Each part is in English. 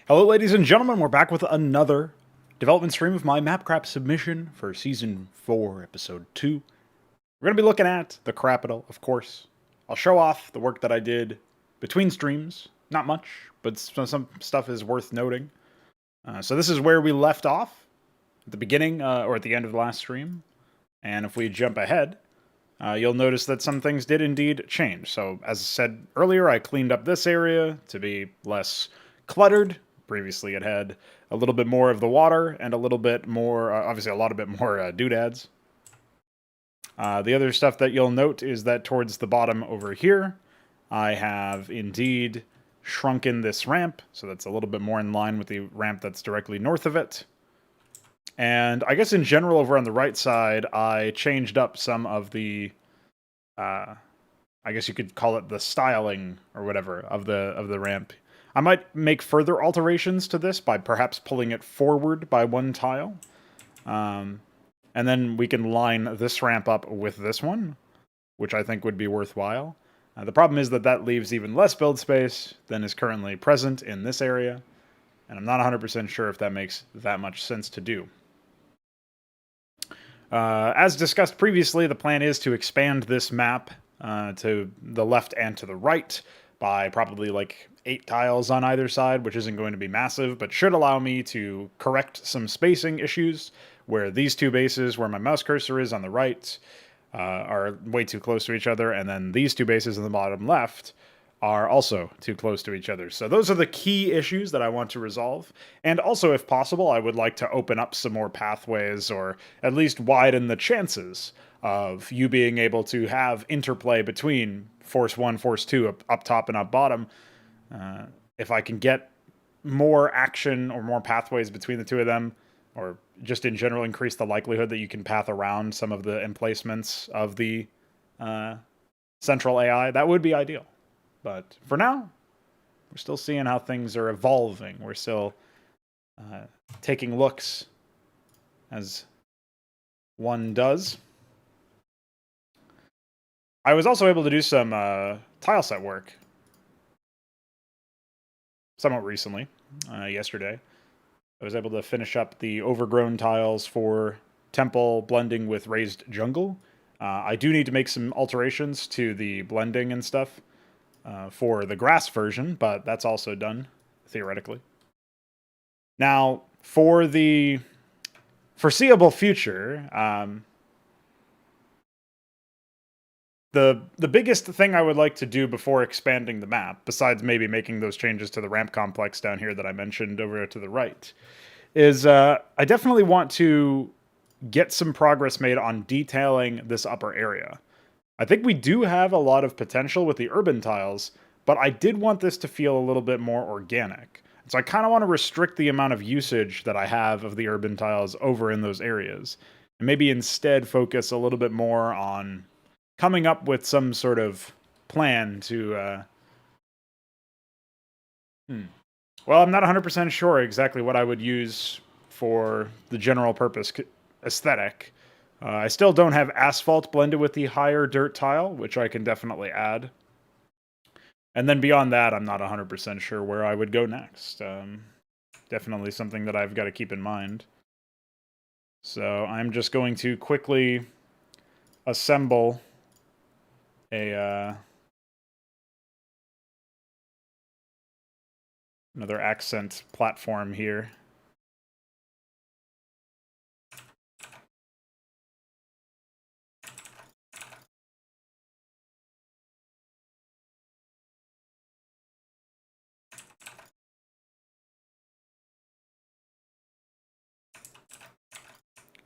Hello, ladies and gentlemen. We're back with another development stream of my Mapcraft submission for Season 4, Episode 2. We're going to be looking at the Crapitol, of course. I'll show off the work that I did between streams. Not much, but some stuff is worth noting. So this is where we left off, at the beginning, or at the end of the last stream. And if we jump ahead, you'll notice that some things did indeed change. So, as I said earlier, I cleaned up this area to be less cluttered. Previously, it had a little bit more of the water and a little bit more, obviously, a lot of bit more doodads. The other stuff that you'll note is that towards the bottom over here, I have indeed shrunken this ramp, so that's a little bit more in line with the ramp that's directly north of it. And I guess in general, over on the right side, I changed up some of the, I guess you could call it the styling or whatever of the ramp. I might make further alterations to this by perhaps pulling it forward by one tile. And then we can line this ramp up with this one, which I think would be worthwhile. The problem is that that leaves even less build space than is currently present in this area, and I'm not 100% sure if that makes that much sense to do. As discussed previously, the plan is to expand this map to the left and to the right by probably like 8 tiles on either side, which isn't going to be massive, but should allow me to correct some spacing issues where these two bases, where my mouse cursor is on the right, are way too close to each other, and then these two bases in the bottom left are also too close to each other. So those are the key issues that I want to resolve. And also, if possible, I would like to open up some more pathways, or at least widen the chances of you being able to have interplay between Force 1, Force 2, up top and up bottom. If I can get more action or more pathways between the two of them, or just in general increase the likelihood that you can path around some of the emplacements of the central AI, that would be ideal. But for now, we're still seeing how things are evolving. We're still taking looks as one does. I was also able to do some tile set work somewhat recently, yesterday. I was able to finish up the overgrown tiles for Temple blending with Raised Jungle. I do need to make some alterations to the blending and stuff for the grass version, but that's also done, theoretically. Now, for the foreseeable future, the biggest thing I would like to do before expanding the map, besides maybe making those changes to the ramp complex down here that I mentioned over to the right, is I definitely want to get some progress made on detailing this upper area. I think we do have a lot of potential with the urban tiles, but I did want this to feel a little bit more organic. So I kind of want to restrict the amount of usage that I have of the urban tiles over in those areas, and maybe instead focus a little bit more on coming up with some sort of plan to... Well, I'm not 100% sure exactly what I would use for the general purpose aesthetic. I still don't have asphalt blended with the higher dirt tile, which I can definitely add. And then beyond that, I'm not 100% sure where I would go next. Definitely something that I've got to keep in mind. So I'm just going to quickly assemble a another accent platform here.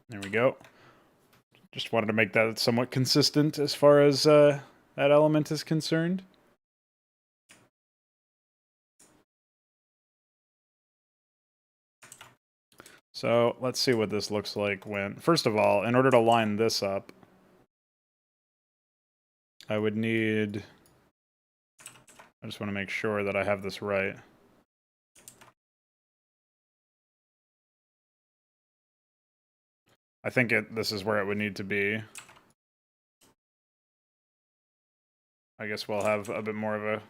There we go. Just wanted to make that somewhat consistent as far as that element is concerned. So let's see what this looks like when... First of all, in order to line this up, I would need... I just want to make sure that I have this right. I think this is where it would need to be. I guess we'll have a bit more of a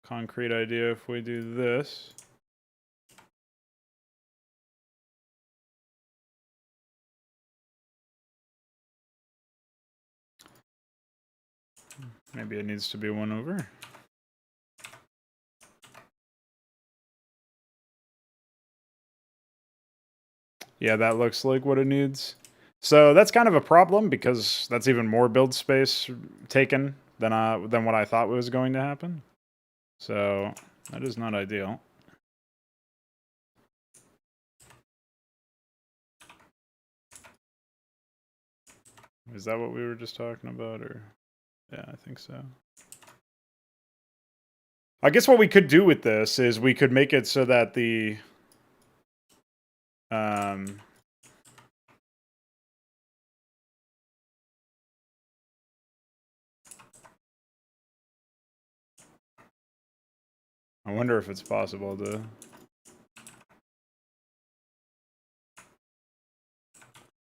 concrete idea if we do this. Maybe it needs to be one over. Yeah, that looks like what it needs. So that's kind of a problem because that's even more build space taken than what I thought was going to happen. So that is not ideal. Is that what we were just talking about, or? Yeah, I think so. I guess what we could do with this is we could make it so that the I wonder if it's possible to.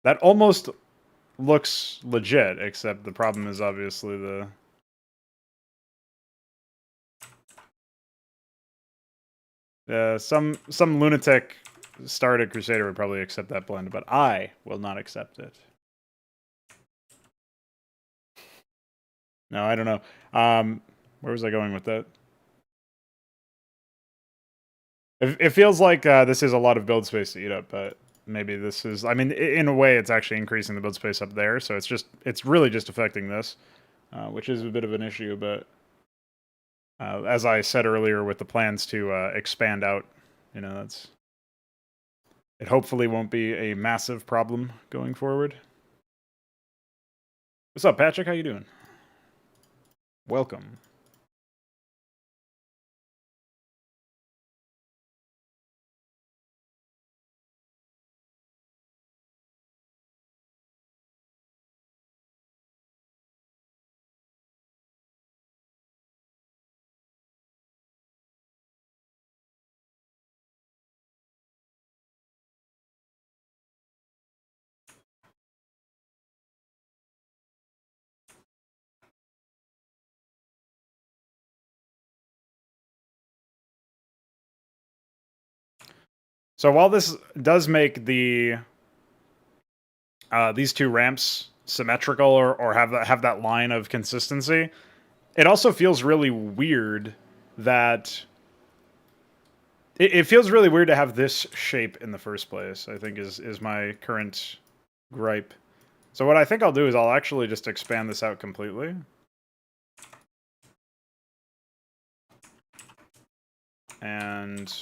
That almost looks legit, except the problem is obviously the. Some lunatic started Crusader would probably accept that blend, but I will not accept it. No, I don't know. Where was I going with that? It feels like this is a lot of build space to eat up, but maybe this is. I mean, in a way, it's actually increasing the build space up there, so it's really just affecting this, which is a bit of an issue. But as I said earlier, with the plans to expand out, that's it. Hopefully, won't be a massive problem going forward. What's up, Patrick? How you doing? Welcome. So while this does make the these two ramps symmetrical or have that line of consistency, it also feels really weird that it feels really weird to have this shape in the first place. I think is my current gripe. So what I think I'll do is I'll actually just expand this out completely. And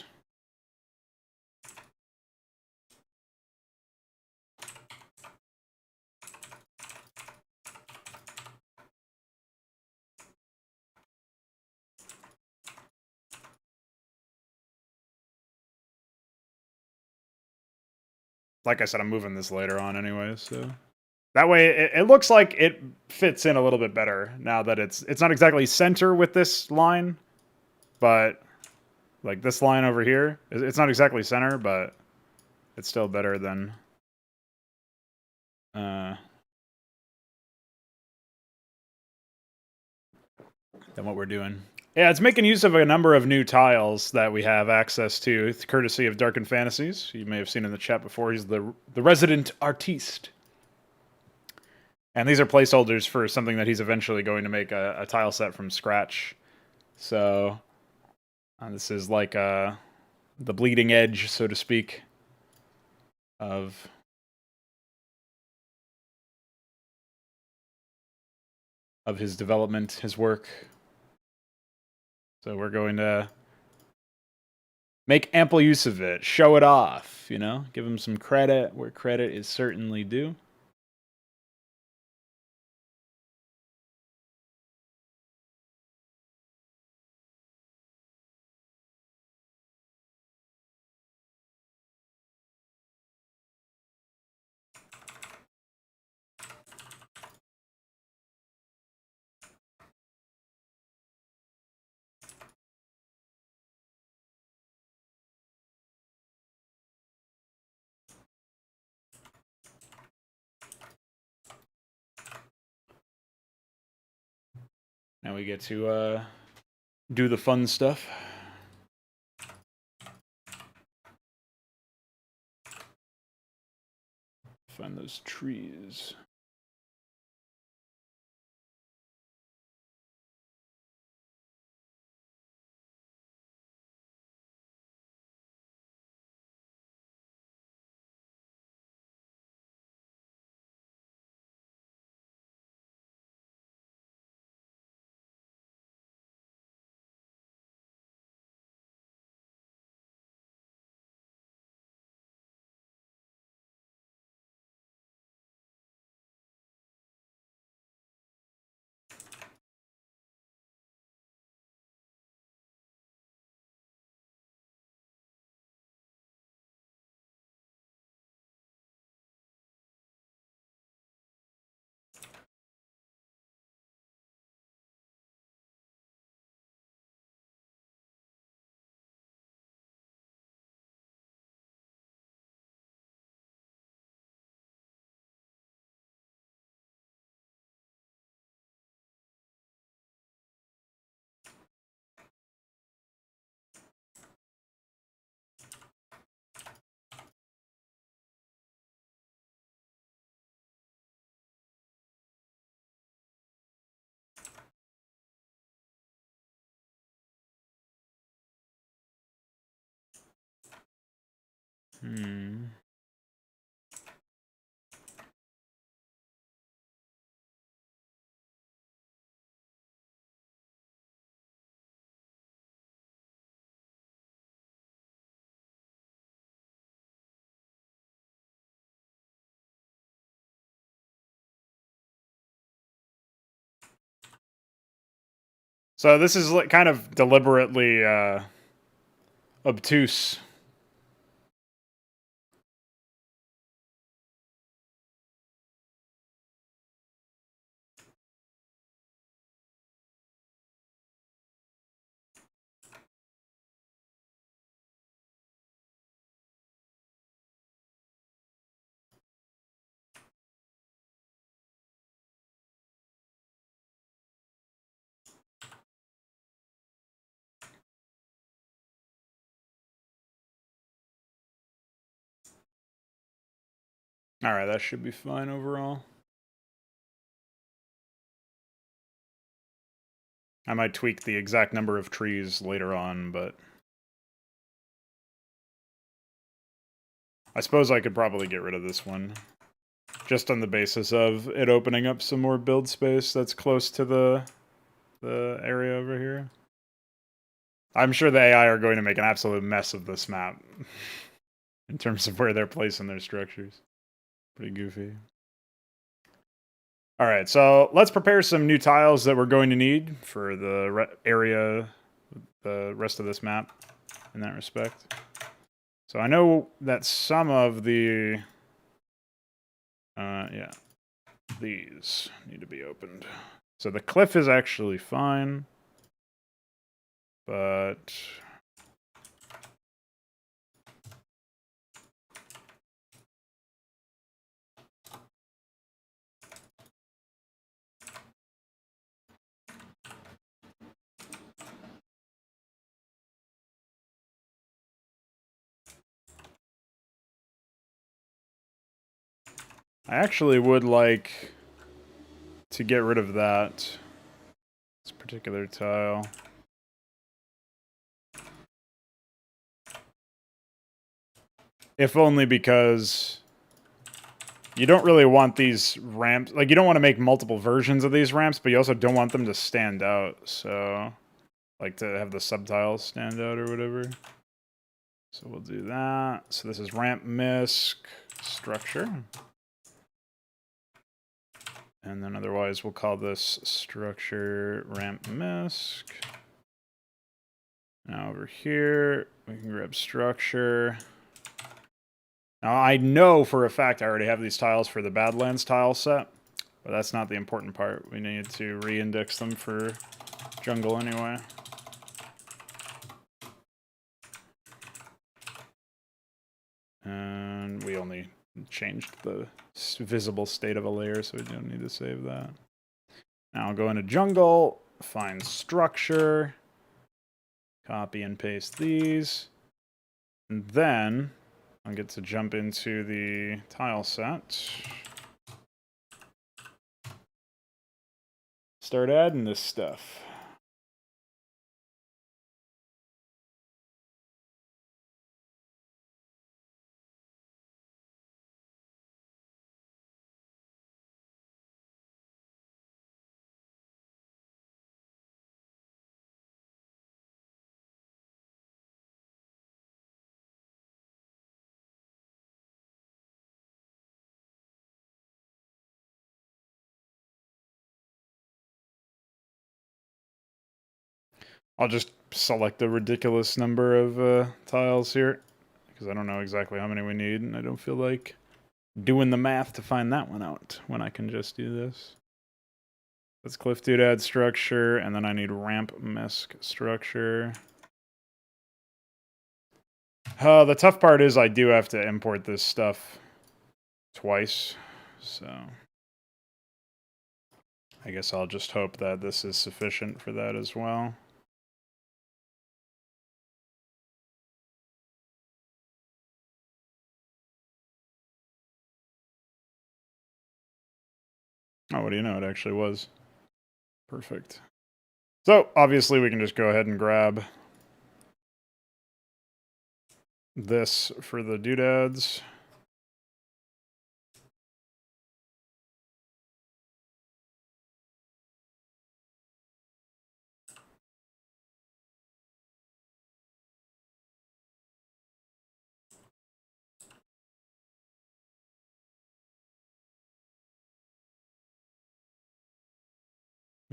like I said, I'm moving this later on anyway, so that way it looks like it fits in a little bit better now that it's not exactly center with this line, but like this line over here, it's not exactly center, but it's still better than what we're doing. Yeah, it's making use of a number of new tiles that we have access to, courtesy of Dark and Fantasies. You may have seen in the chat before. He's the resident artiste. And these are placeholders for something that he's eventually going to make a tile set from scratch. So this is like the bleeding edge, so to speak, of his development, his work. So we're going to make ample use of it, show it off, give him some credit where credit is certainly due. Now we get to do the fun stuff. Find those trees. So this is kind of deliberately obtuse. All right, that should be fine overall. I might tweak the exact number of trees later on, but I suppose I could probably get rid of this one. Just on the basis of it opening up some more build space that's close to the area over here. I'm sure the AI are going to make an absolute mess of this map in terms of where they're placing their structures. Pretty goofy. All right, so let's prepare some new tiles that we're going to need for the area, the rest of this map in that respect. So I know that some of the, yeah, these need to be opened. So the cliff is actually fine, but I actually would like to get rid of this particular tile. If only because you don't really want these ramps, like you don't want to make multiple versions of these ramps, but you also don't want them to stand out, so like to have the subtiles stand out or whatever. So we'll do that. So this is ramp misc structure. And then otherwise we'll call this structure ramp misc. Now over here, we can grab structure. Now I know for a fact I already have these tiles for the Badlands tile set, but that's not the important part. We need to re-index them for jungle anyway. And we only changed the visible state of a layer, so we don't need to save that. Now I'll go into jungle, find structure, copy and paste these, and then I'll get to jump into the tile set. Start adding this stuff. I'll just select a ridiculous number of tiles here, because I don't know exactly how many we need, and I don't feel like doing the math to find that one out when I can just do this. Let's cliff doodad structure, and then I need ramp misc structure. The tough part is I do have to import this stuff twice, so I guess I'll just hope that this is sufficient for that as well. Oh, what do you know? It actually was. Perfect. So, obviously, we can just go ahead and grab this for the doodads.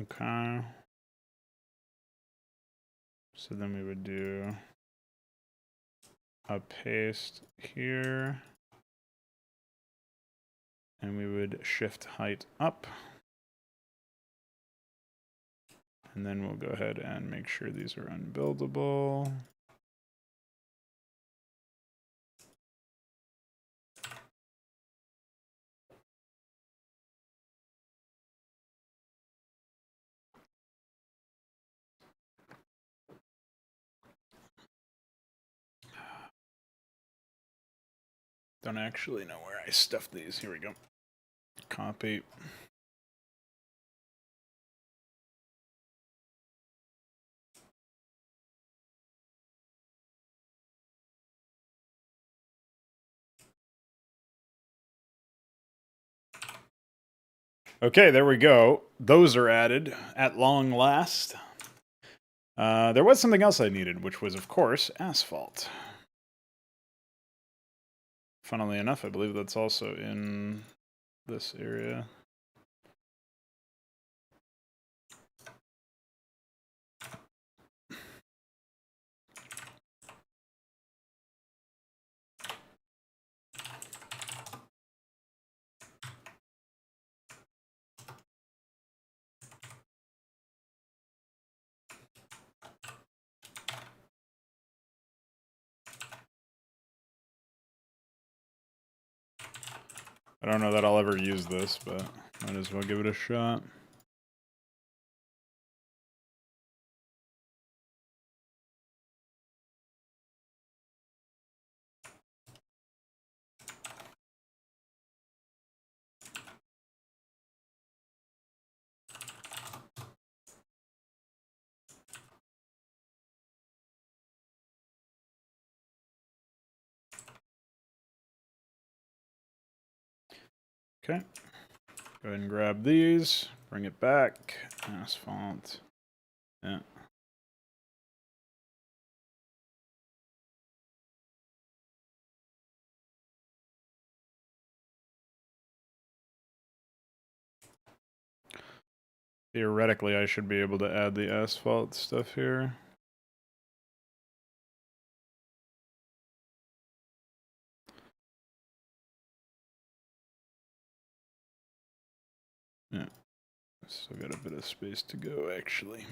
Okay. So then we would do a paste here. And we would shift height up. And then we'll go ahead and make sure these are unbuildable. Don't actually know where I stuffed these. Here we go. Copy. Okay, there we go. Those are added at long last. There was something else I needed, which was, of course, asphalt. Funnily enough, I believe that's also in this area. I don't know that I'll ever use this, but might as well give it a shot. Okay. Go ahead and grab these, bring it back, asphalt. Yeah. Theoretically, I should be able to add the asphalt stuff here. Yeah. Still got a bit of space to go, actually.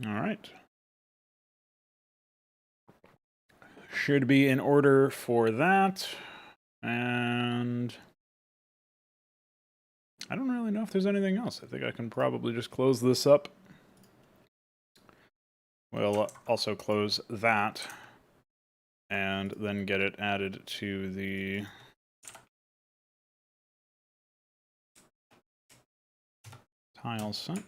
All right. Should be in order for that. And I don't really know if there's anything else. I think I can probably just close this up. We'll also close that and then get it added to the tile set.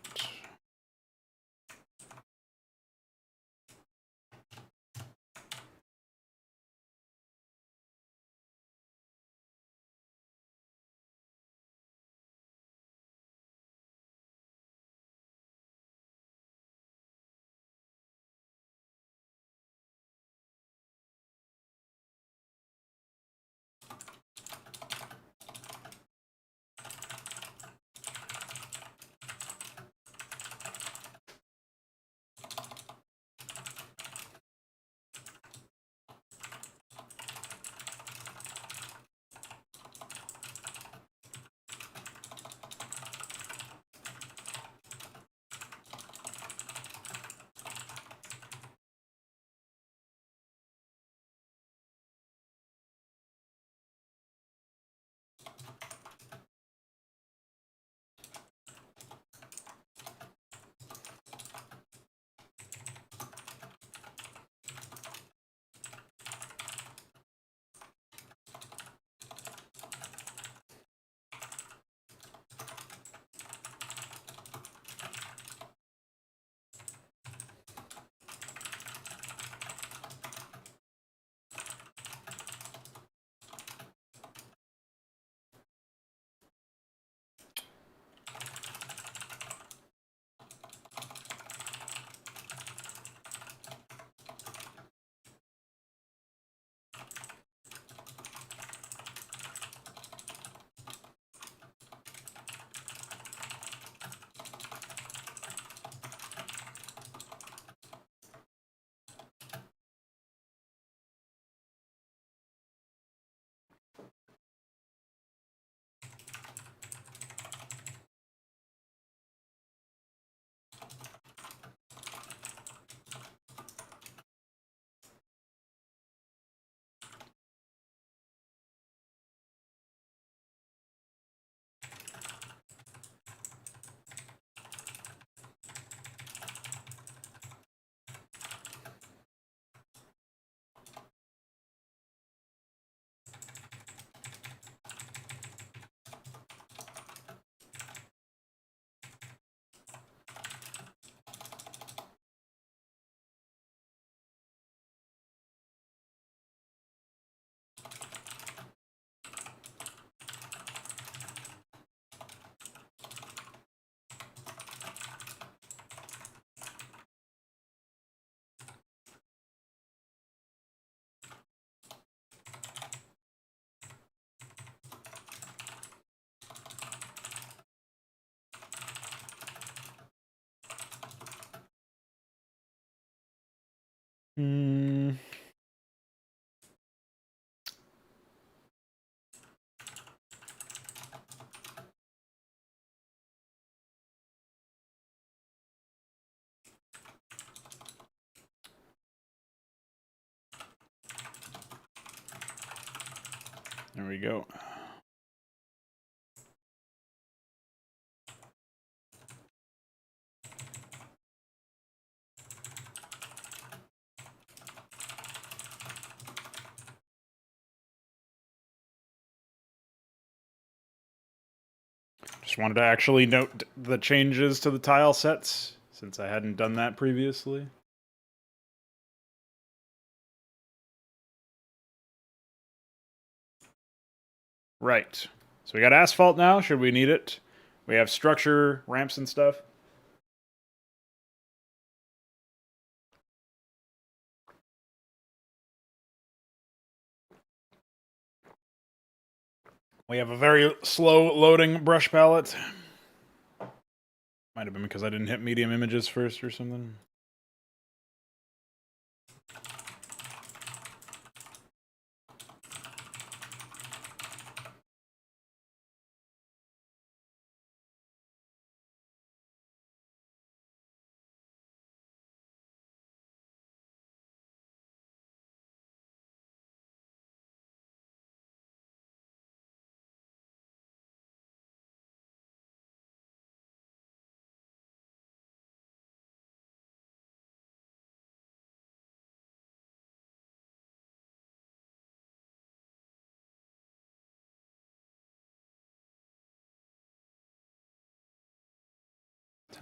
Hmm. There we go. Just wanted to actually note the changes to the tile sets, since I hadn't done that previously. Right. So we got asphalt now, should we need it? We have structure, ramps and stuff. We have a very slow loading brush palette. Might have been because I didn't hit medium images first or something.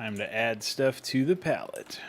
Time to add stuff to the palette.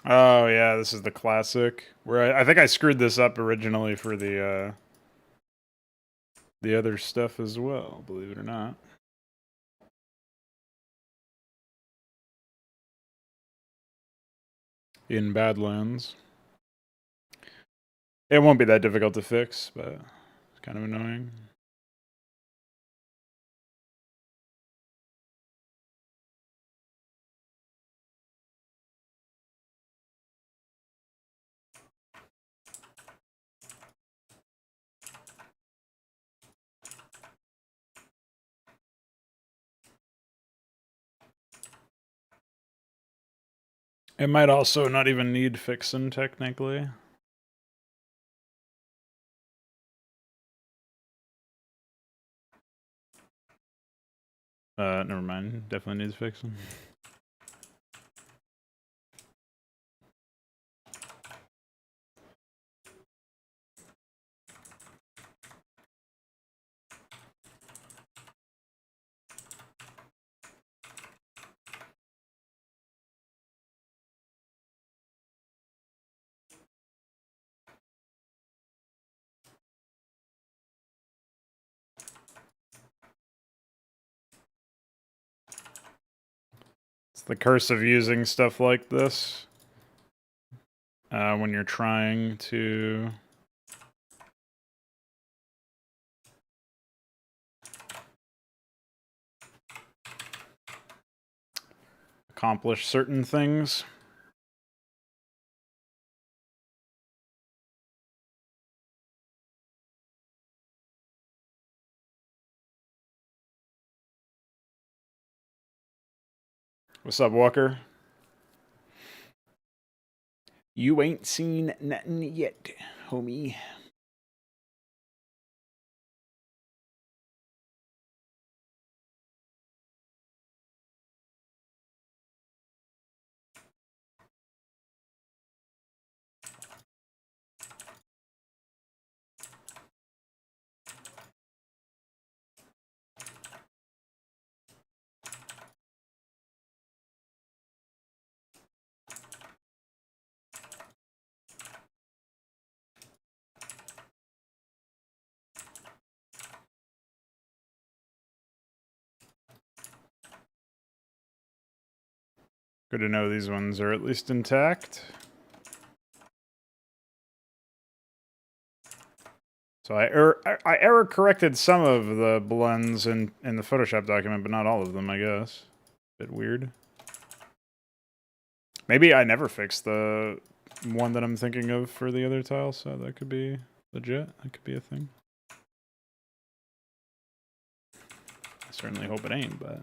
Oh yeah, this is the classic. Where I think I screwed this up originally for the other stuff as well, believe it or not. In Badlands. It won't be that difficult to fix, but it's kind of annoying. It might also not even need fixing, technically. Never mind. Definitely needs fixing. It's the curse of using stuff like this. When you're trying to accomplish certain things. What's up, Walker? You ain't seen nothing yet, homie. Good to know these ones are at least intact. So I error corrected some of the blends in the Photoshop document, but not all of them, I guess. Bit weird. Maybe I never fixed the one that I'm thinking of for the other tile, so that could be legit. That could be a thing. I certainly hope it ain't, but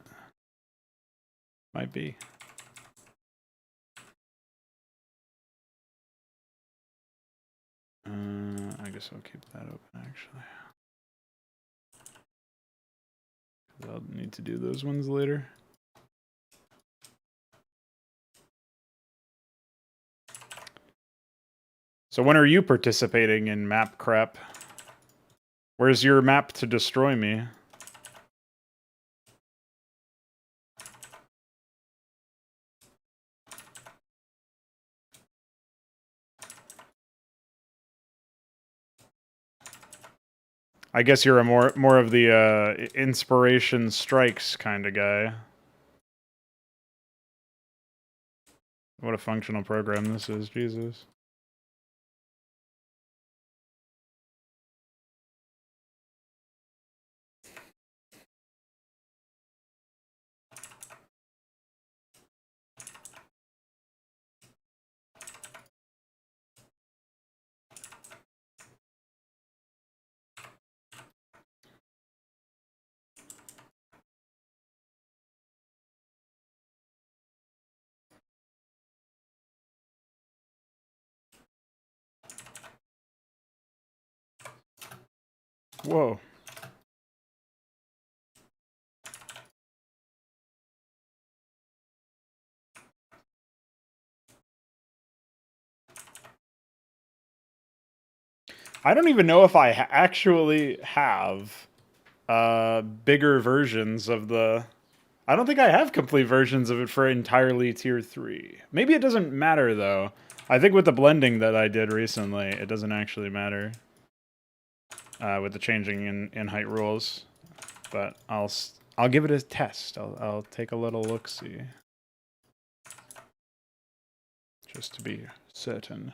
might be. I guess I'll keep that open, actually. I'll need to do those ones later. So when are you participating in map crap? Where's your map to destroy me? I guess you're a more of the inspiration strikes kind of guy. What a functional program this is, Jesus. Whoa. I don't even know if I actually have bigger versions of the... I don't think I have complete versions of it for entirely tier 3. Maybe it doesn't matter, though. I think with the blending that I did recently, it doesn't actually matter. With the changing in height rules. But I'll give it a test. I'll take a little look-see. Just to be certain.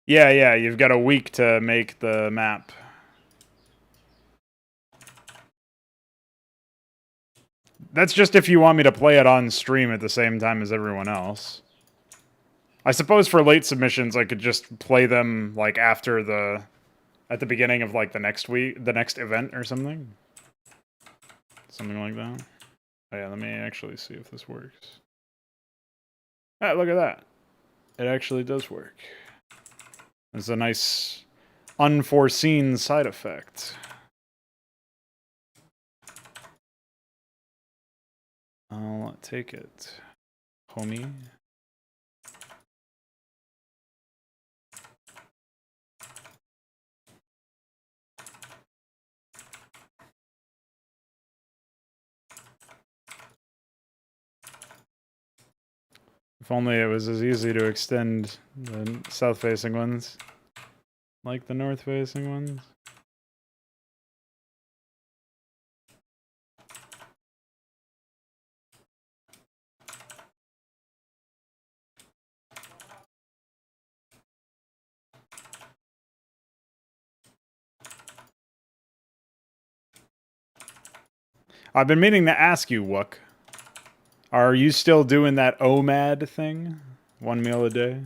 Yeah, you've got a week to make the map. That's just if you want me to play it on stream at the same time as everyone else. I suppose for late submissions, I could just play them, like, at the beginning of, like, the next event or something. Something like that. Oh yeah, let me actually see if this works. Ah, look at that. It actually does work. It's a nice, unforeseen side effect. I'll take it, homie. If only it was as easy to extend the south-facing ones like the north-facing ones. I've been meaning to ask you, Wook. Are you still doing that OMAD thing? 1 meal a day?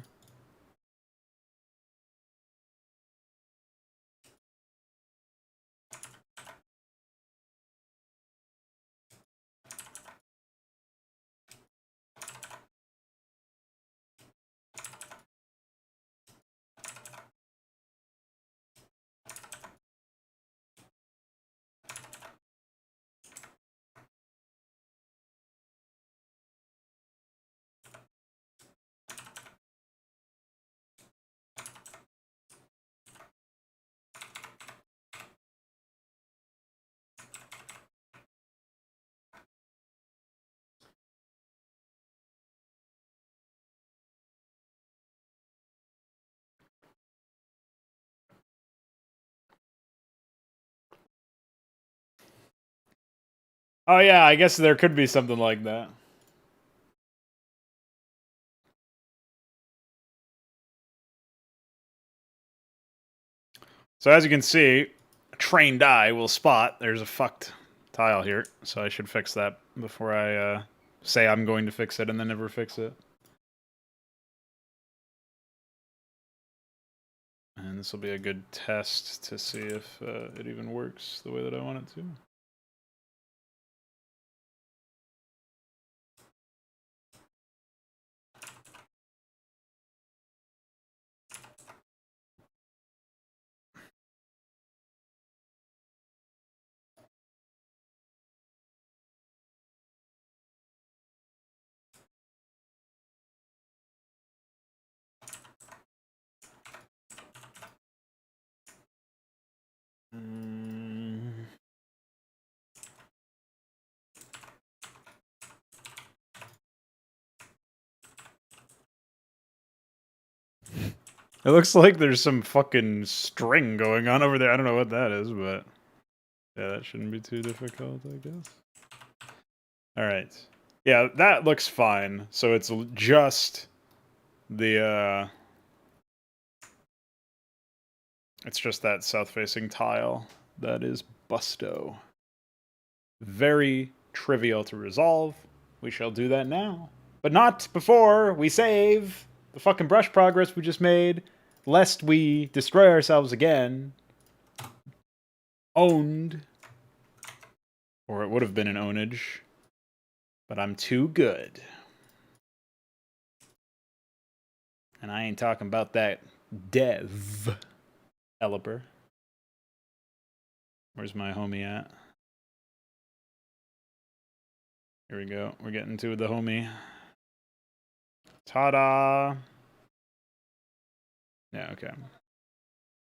Oh yeah, I guess there could be something like that. So as you can see, a trained eye will spot there's a fucked tile here, so I should fix that before I say I'm going to fix it and then never fix it. And this will be a good test to see if it even works the way that I want it to. It looks like there's some fucking string going on over there. I don't know what that is, but yeah, that shouldn't be too difficult, I guess. All right. Yeah, that looks fine. So it's just the it's just that south-facing tile that is busto. Very trivial to resolve. We shall do that now. But not before we save the fucking brush progress we just made, lest we destroy ourselves again. Owned. Or it would have been an ownage. But I'm too good. And I ain't talking about that developer. Where's my homie at? Here we go. We're getting to the homie. Ta-da! Yeah, okay.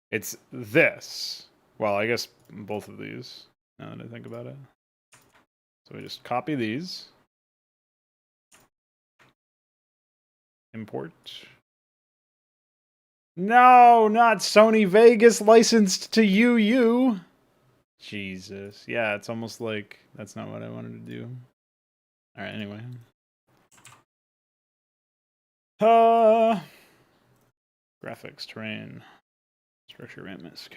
It's this. Well, I guess both of these, now that I think about it. So we just copy these. Import. No, not Sony Vegas licensed to UU. Jesus. Yeah, it's almost like that's not what I wanted to do. Alright, anyway. Graphics, terrain, structure, ramp, misc.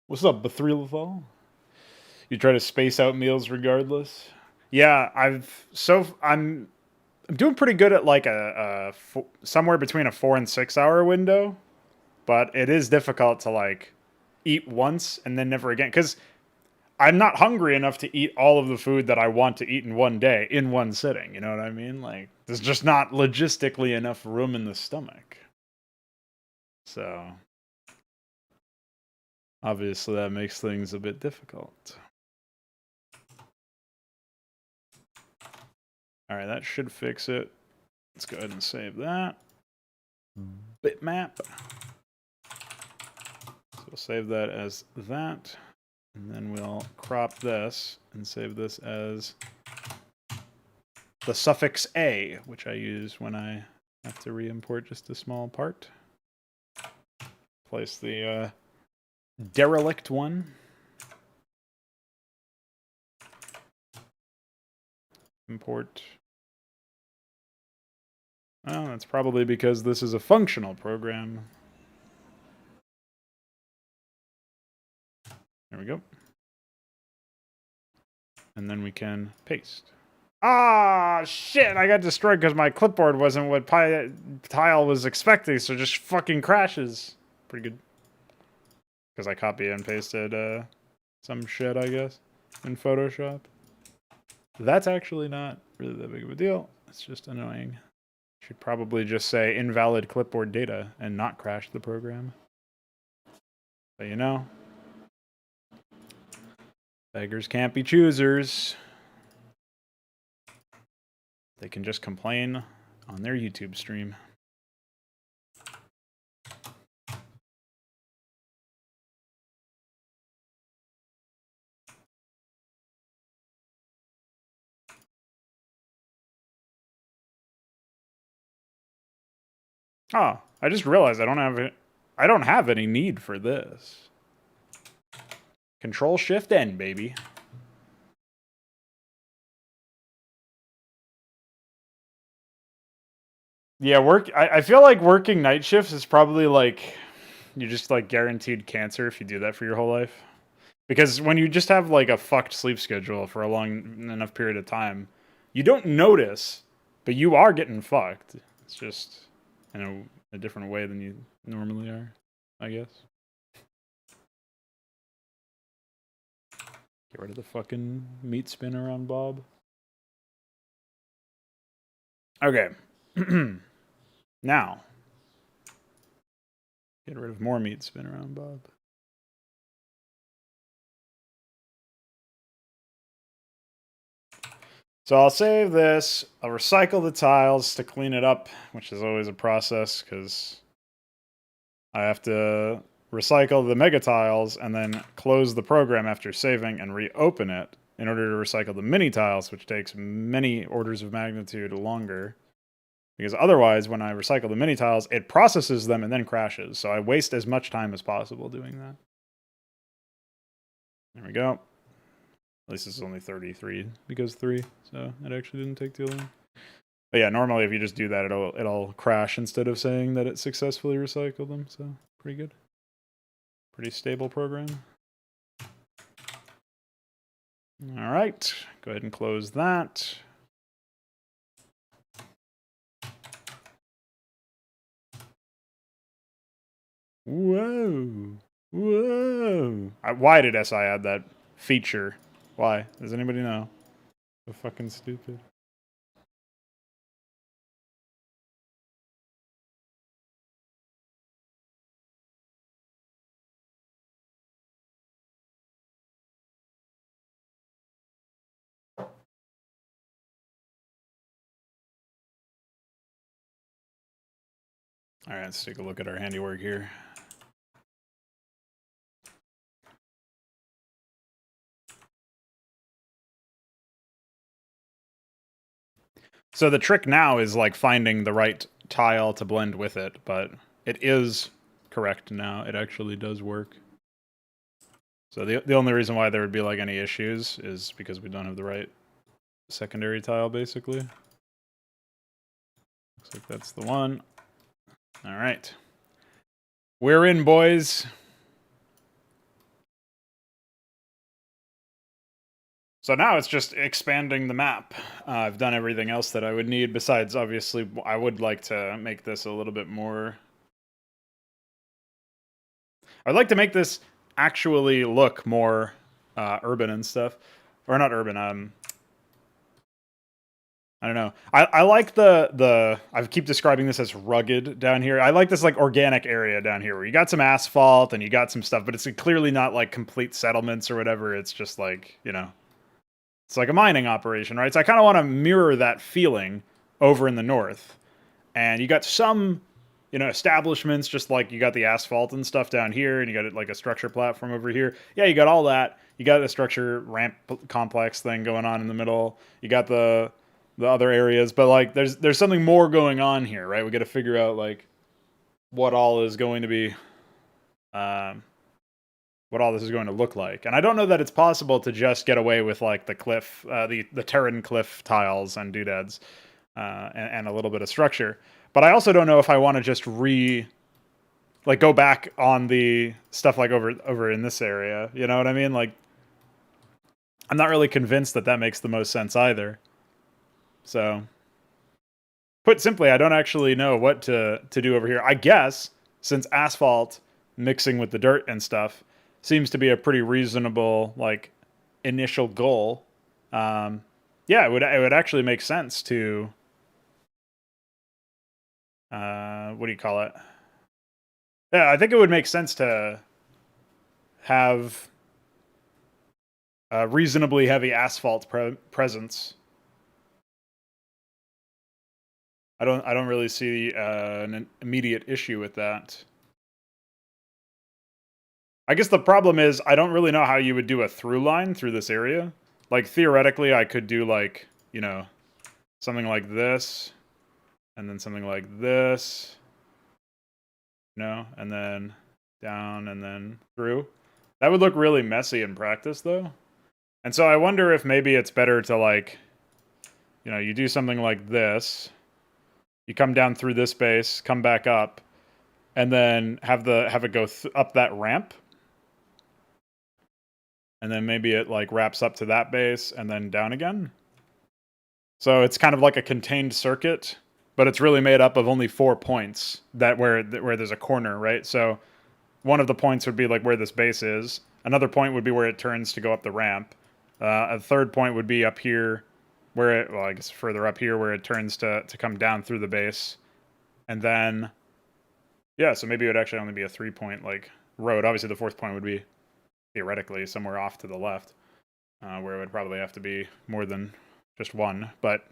What's up, Bethrelethal? You try to space out meals regardless? Yeah, I'm doing pretty good at like somewhere between a 4 and 6 hour window, but it is difficult to like eat once and then never again because I'm not hungry enough to eat all of the food that I want to eat in one day in one sitting. You know what I mean? Like there's just not logistically enough room in the stomach. So obviously that makes things a bit difficult. All right, that should fix it. Let's go ahead and save that. Bitmap. So we'll save that as that. And then we'll crop this and save this as the suffix A, which I use when I have to re-import just a small part. Place the derelict one. Import. Well, that's probably because this is a functional program. There we go. And then we can paste. Ah, shit! I got destroyed because my clipboard wasn't what Tile was expecting, so it just fucking crashes. Pretty good. Because I copied and pasted some shit, I guess, in Photoshop. That's actually not really that big of a deal. It's just annoying. Should probably just say invalid clipboard data and not crash the program. But you know, beggars can't be choosers. They can just complain on their YouTube stream. Oh, I just realized I don't have any need for this. Control Shift N, baby. Yeah, I feel like working night shifts is probably like you're just like guaranteed cancer if you do that for your whole life. Because when you just have like a fucked sleep schedule for a long enough period of time, you don't notice, but you are getting fucked. It's just in a different way than you normally are, I guess. Get rid of the fucking meat spinner on Bob. Okay. Now, get rid of more meat spinner on Bob. So I'll save this. I'll recycle the tiles to clean it up, which is always a process because I have to recycle the mega tiles and then close the program after saving and reopen it in order to recycle the mini tiles, which takes many orders of magnitude longer. Because otherwise, when I recycle the mini tiles, it processes them and then crashes. So I waste as much time as possible doing that. There we go. At least this is only 33 because 3, so it actually didn't take too long. But yeah, normally if you just do that, it'll crash instead of saying that it successfully recycled them. So pretty good. Pretty stable program. All right, go ahead and close that. Whoa. Whoa. Why did SI add that feature? Why? Does anybody know? So fucking stupid. All right, let's take a look at our handiwork here. So the trick now is like finding the right tile to blend with it, but it is correct now. It actually does work. So the only reason why there would be like any issues is because we don't have the right secondary tile, basically. Looks like that's the one. All right. We're in, boys. So now it's just expanding the map. I've done everything else that I would need. Besides, obviously, I would like to make this a little bit more... I'd like to make this actually look more urban and stuff. Or not urban, I don't know. I like I keep describing this as rugged down here. I like this like organic area down here where you got some asphalt and you got some stuff, but it's clearly not like complete settlements or whatever. It's just like, you know, it's like a mining operation, right? So I kind of want to mirror that feeling over in the north. And you got some, you know, establishments, just like you got the asphalt and stuff down here, and you got like a structure platform over here. Yeah, you got all that. You got a structure ramp complex thing going on in the middle. You got the other areas, but like there's something more going on here, right? We got to figure out like what all is going to be, what all this is going to look like. And I don't know that it's possible to just get away with like the cliff, the Terran cliff tiles and doodads, and a little bit of structure. But I also don't know if I want to just go back on the stuff like over in this area. You know what I mean? Like, I'm not really convinced that that makes the most sense either. So, put simply, I don't actually know what to do over here. I guess, since asphalt mixing with the dirt and stuff seems to be a pretty reasonable, like, initial goal, yeah, it would actually make sense to, what do you call it? Yeah, I think it would make sense to have a reasonably heavy asphalt presence. I don't really see an immediate issue with that. I guess the problem is I don't really know how you would do a through line through this area. Like theoretically, I could do like, you know, something like this, and then something like this, you know, and then down and then through. That would look really messy in practice, though. And so I wonder if maybe it's better to like, you know, you do something like this. You come down through this base, come back up, and then have it go up that ramp. And then maybe it like wraps up to that base and then down again. So it's kind of like a contained circuit, but it's really made up of only 4 points where there's a corner, right? So one of the points would be like where this base is. Another point would be where it turns to go up the ramp. A third point would be up here, I guess further up here where it turns to come down through the base. And then, yeah, so maybe it would actually only be a 3-point like road. Obviously the fourth point would be theoretically somewhere off to the left, where it would probably have to be more than just one. But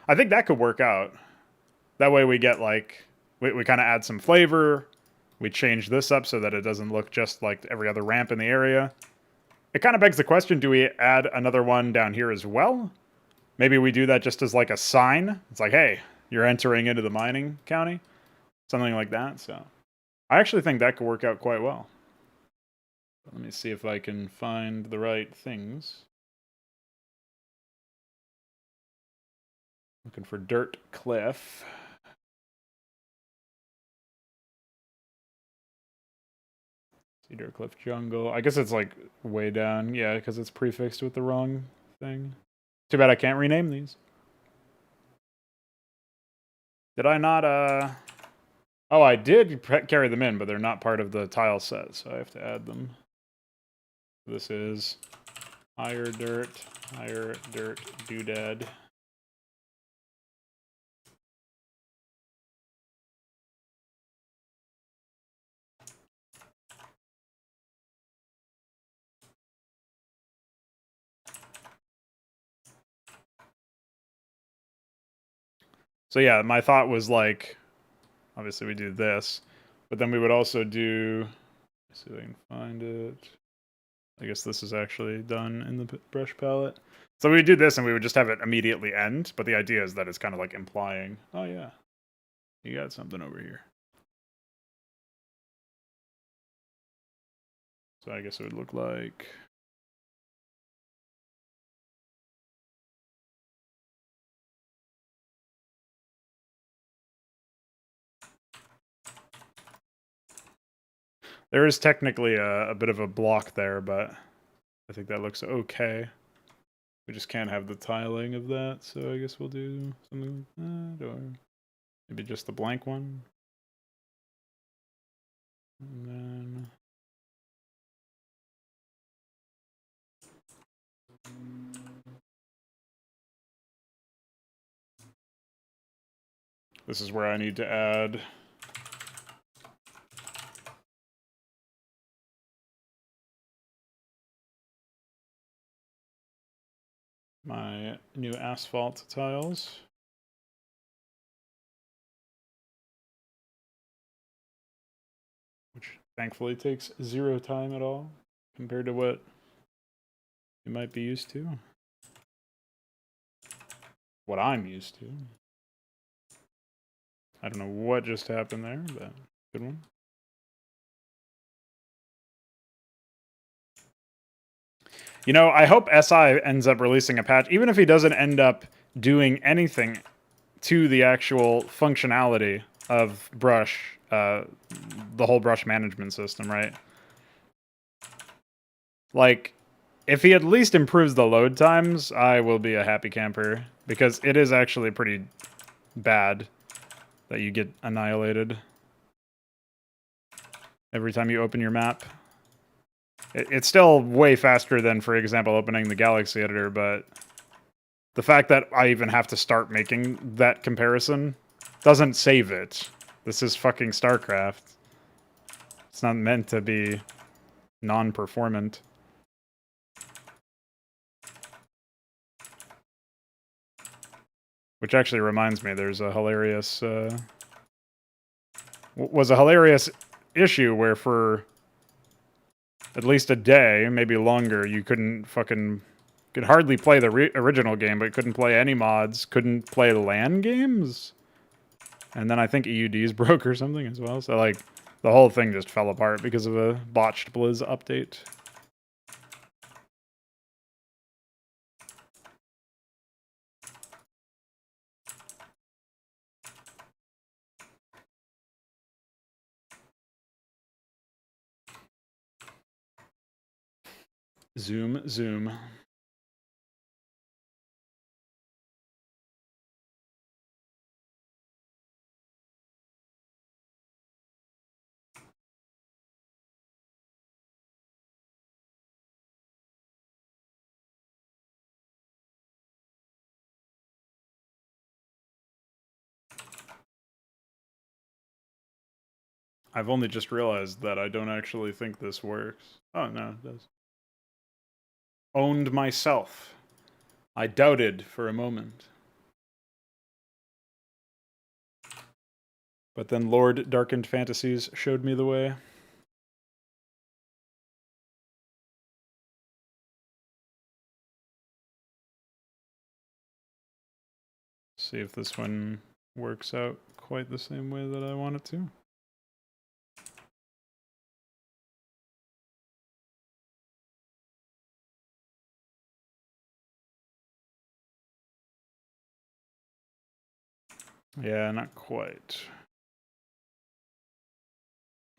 I think that could work out. That way we get like, we kind of add some flavor. We change this up so that it doesn't look just like every other ramp in the area. It kind of begs the question, do we add another one down here as well? Maybe we do that just as like a sign. It's like, hey, you're entering into the mining county, something like that. So I actually think that could work out quite well. Let me see if I can find the right things. Looking for Dirt Cliff. Cedar Cliff Jungle. I guess it's like way down. Yeah, because it's prefixed with the wrong thing. Too bad I can't rename these. Did I not, Oh, I did carry them in, but they're not part of the tile set, so I have to add them. This is higher dirt, doodad. So yeah, my thought was like, obviously we do this, but then we would also do, let's see if I can find it. I guess this is actually done in the brush palette. So we would do this and we would just have it immediately end, but the idea is that it's kind of like implying, oh yeah, you got something over here. So I guess it would look like... There is technically a bit of a block there, but I think that looks okay. We just can't have the tiling of that, so I guess we'll do something like that, or maybe just the blank one. And then... This is where I need to add my new asphalt tiles. Which thankfully takes 0 time at all compared to what you might be used to. What I'm used to. I don't know what just happened there, but good one. You know, I hope SI ends up releasing a patch, even if he doesn't end up doing anything to the actual functionality of Brush, the whole Brush management system, right? Like, if he at least improves the load times, I will be a happy camper, because it is actually pretty bad that you get annihilated every time you open your map. It's still way faster than, for example, opening the Galaxy Editor, but the fact that I even have to start making that comparison doesn't save it. This is fucking Starcraft. It's not meant to be non-performant. Which actually reminds me, there's a hilarious... was a hilarious issue where for at least a day, maybe longer, you couldn't fucking... could hardly play the original game, but couldn't play any mods, couldn't play LAN games? And then I think EUDs broke or something as well, so like, the whole thing just fell apart because of a botched Blizz update. Zoom, zoom. I've only just realized that I don't actually think this works. Oh, no, it does. Owned myself. I doubted for a moment. But then Lord Darkened Fantasies showed me the way. See if this one works out quite the same way that I want it to. Yeah, not quite.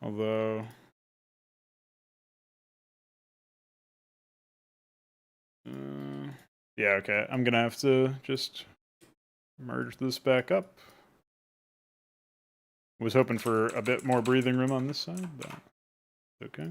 Although... yeah, okay. I'm gonna have to just merge this back up. Was hoping for a bit more breathing room on this side, but okay.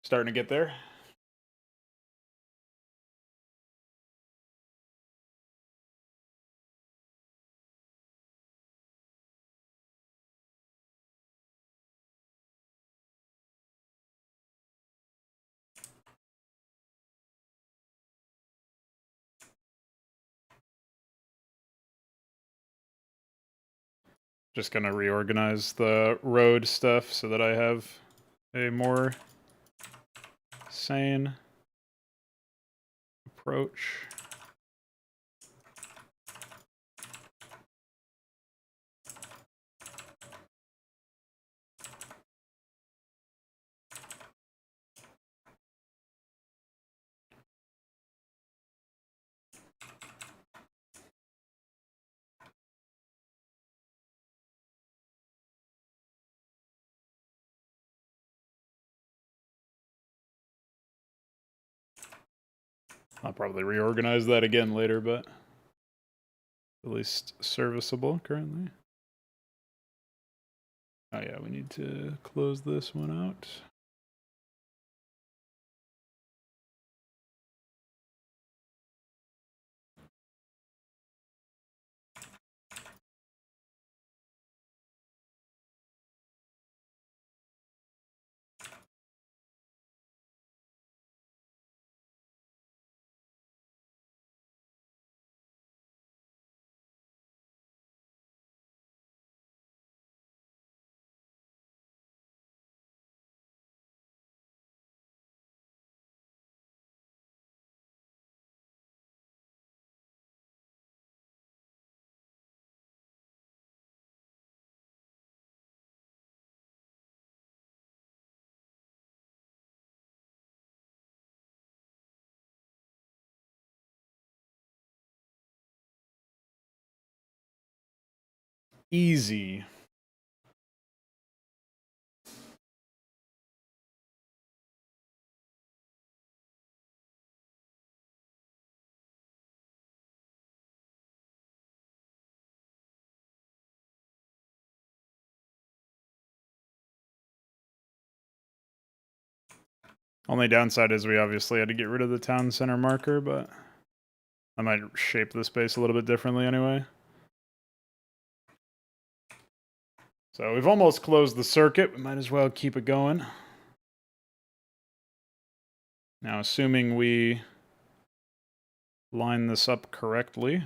Starting to get there. Just gonna reorganize the road stuff so that I have a more sane approach. I'll probably reorganize that again later, but at least serviceable currently. Oh yeah, we need to close this one out. Easy. Only downside is we obviously had to get rid of the town center marker, but I might shape the space a little bit differently anyway. So we've almost closed the circuit. We might as well keep it going. Now, assuming we line this up correctly,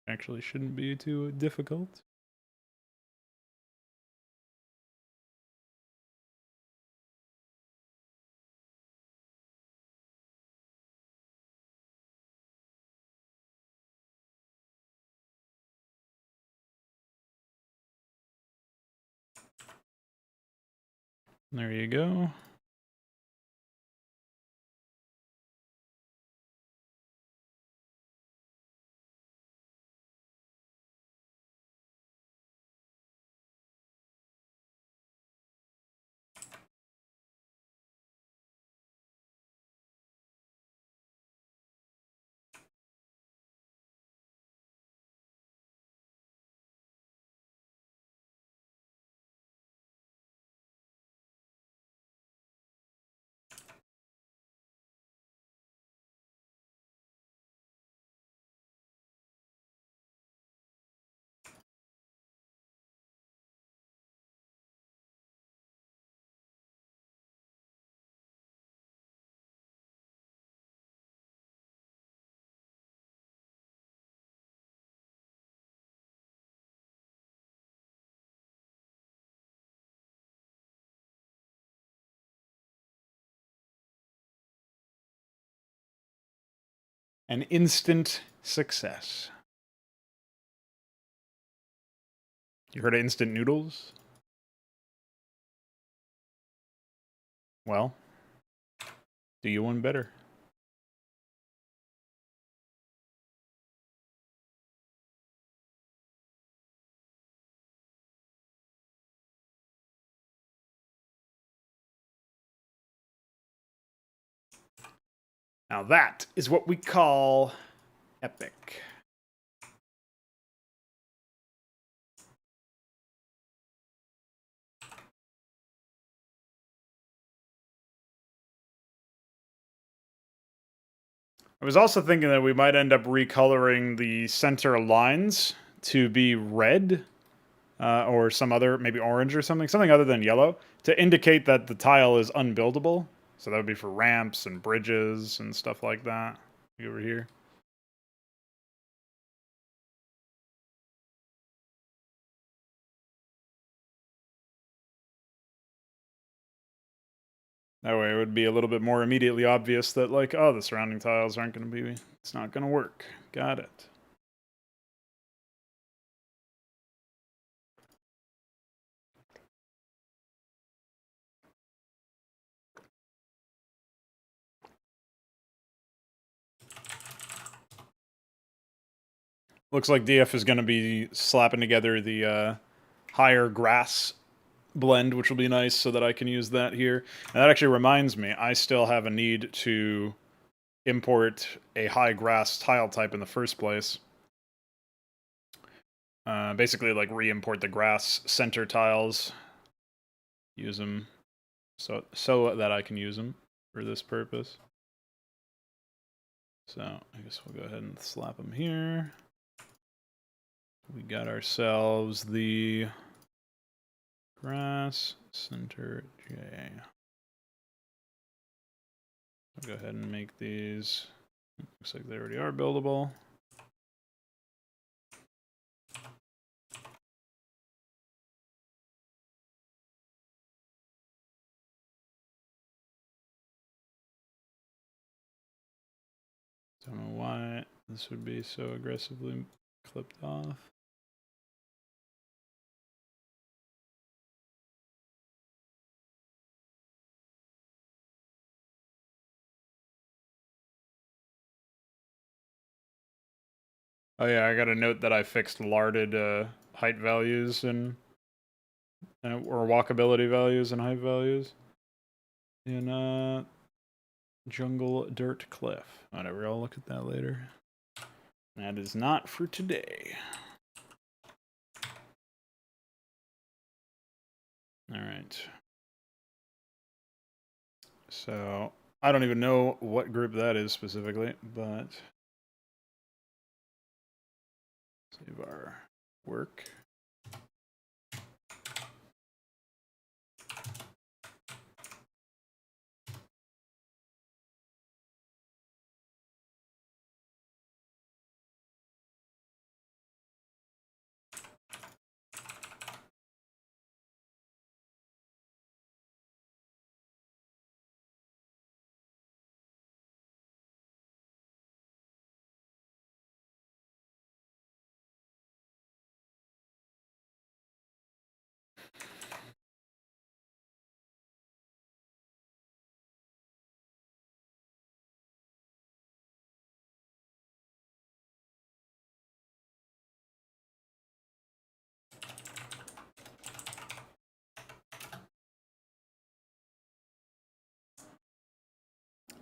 actually shouldn't be too difficult. There you go. An instant success. You heard of instant noodles? Well, do you one better. Now that is what we call epic. I was also thinking that we might end up recoloring the center lines to be red or some other, maybe orange or something other than yellow, to indicate that the tile is unbuildable. So that would be for ramps and bridges and stuff like that. Over here. That way it would be a little bit more immediately obvious that, like, oh, the surrounding tiles aren't going to be, it's not going to work. Got it. Looks like DF is going to be slapping together the higher grass blend, which will be nice so that I can use that here. And that actually reminds me, I still have a need to import a high grass tile type in the first place. Basically, like, re-import the grass center tiles. Use them so that I can use them for this purpose. So, I guess we'll go ahead and slap them here. We got ourselves the grass center J. I'll go ahead and make these. Looks like they already are buildable. Don't know why this would be so aggressively clipped off. Oh yeah, I got a note that I fixed larded height values and or walkability values and height values in Jungle Dirt Cliff. Whatever, I'll look at that later. That is not for today. Alright. So, I don't even know what group that is specifically, but save our work.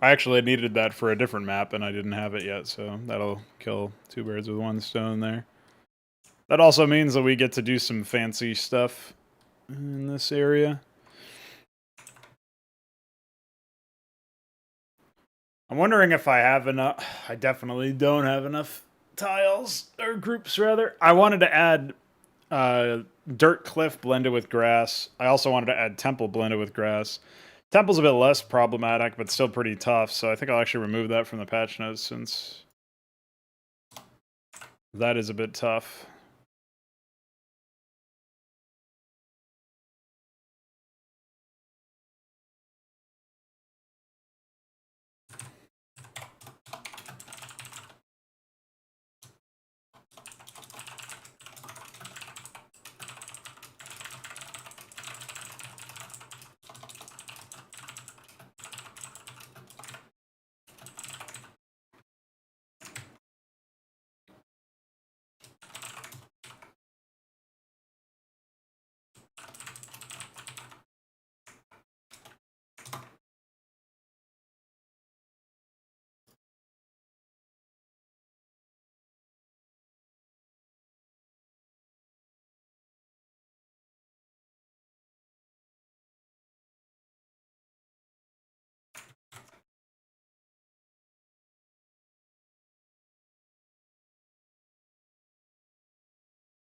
I actually needed that for a different map, and I didn't have it yet, so that'll kill two birds with one stone there. That also means that we get to do some fancy stuff in this area. I'm wondering if I have enough. I definitely don't have enough tiles, or groups rather. I wanted to add Dirt Cliff blended with grass. I also wanted to add Temple blended with grass. Temple's a bit less problematic, but still pretty tough, so I think I'll actually remove that from the patch notes since that is a bit tough.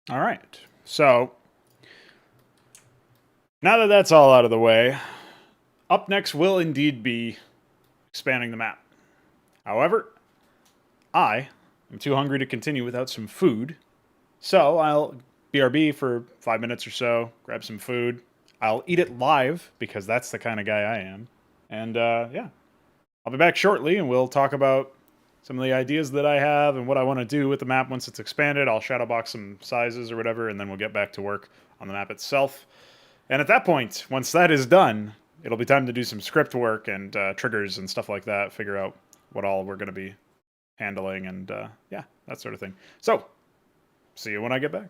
All right. So, now that that's all out of the way, up next will indeed be expanding the map. However, I am too hungry to continue without some food, so I'll BRB for 5 minutes or so, grab some food. I'll eat it live because that's the kind of guy I am. And yeah, I'll be back shortly and we'll talk about some of the ideas that I have and what I want to do with the map once it's expanded. I'll shadowbox some sizes or whatever, and then we'll get back to work on the map itself. And at that point, once that is done, it'll be time to do some script work and triggers and stuff like that, figure out what all we're going to be handling and yeah, that sort of thing. So, see you when I get back.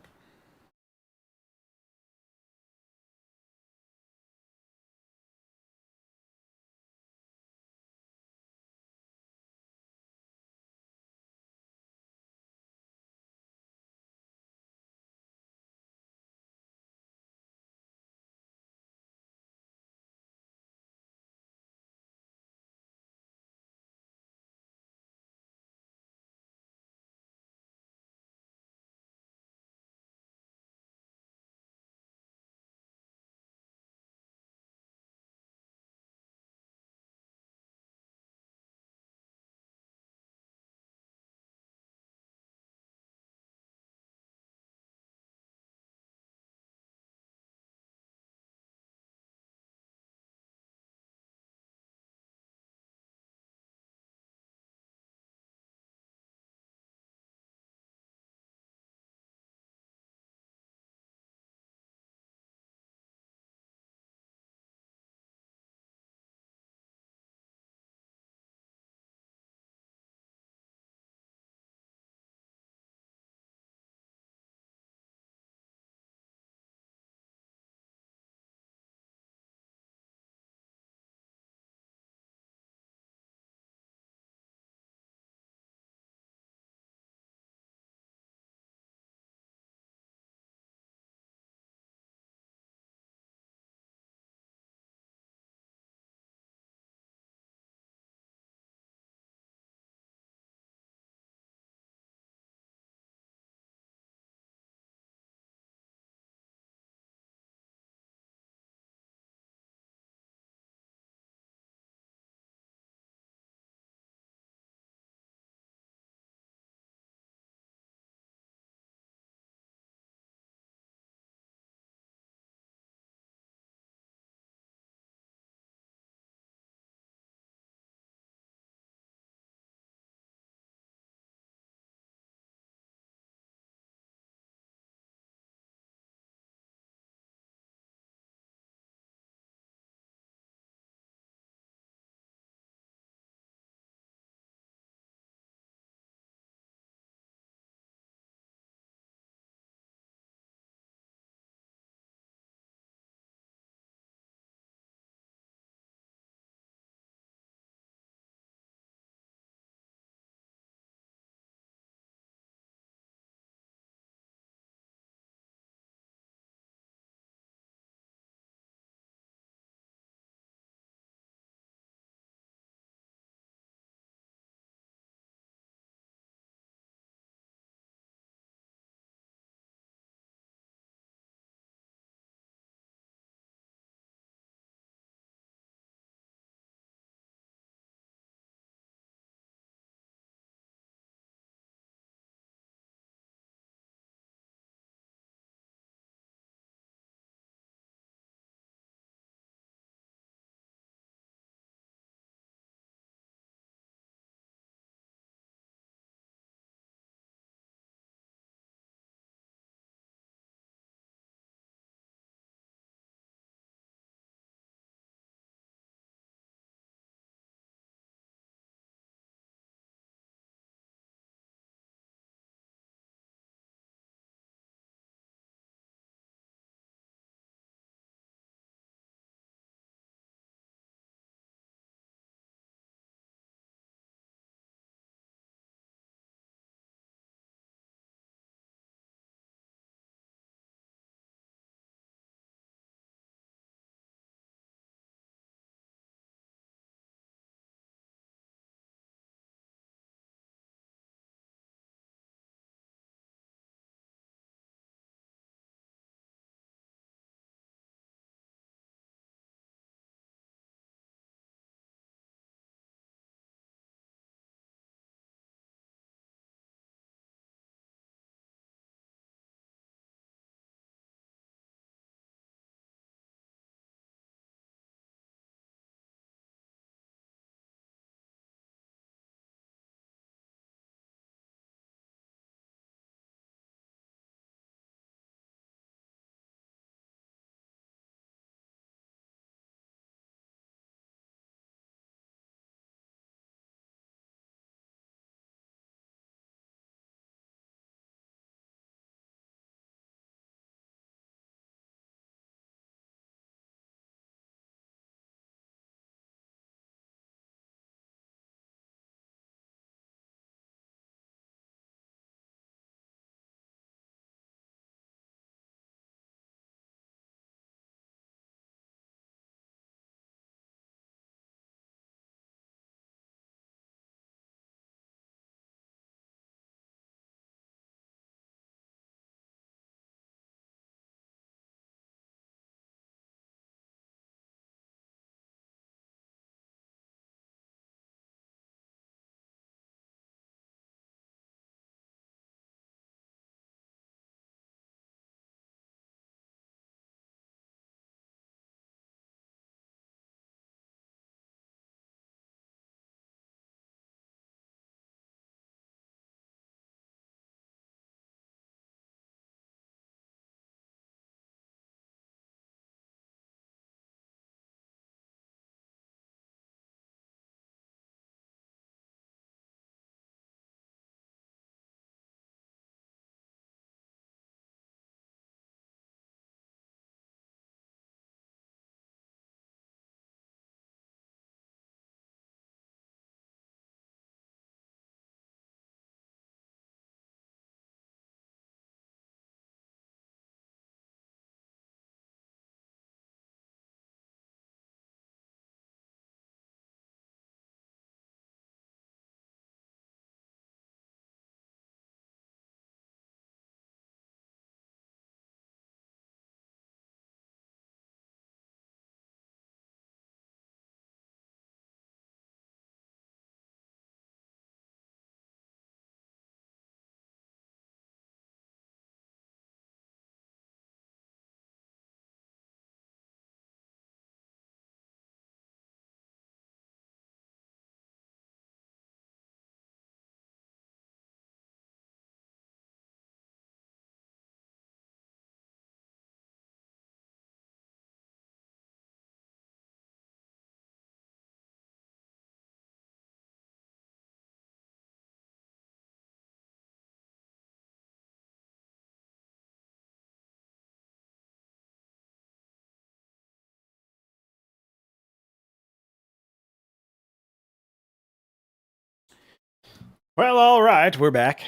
Well, all right, we're back.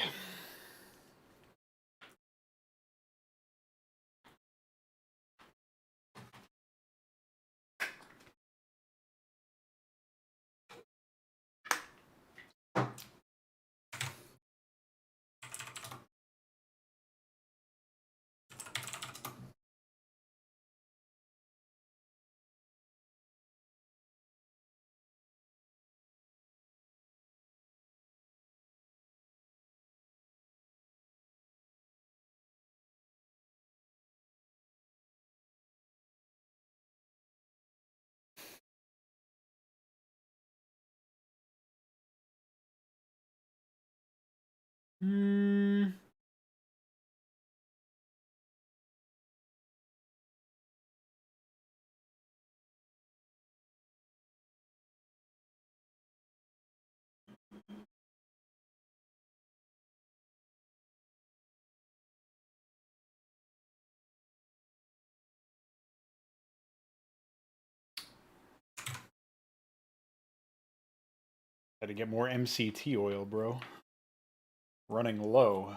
Hmm. Had to get more MCT oil, bro. Running low.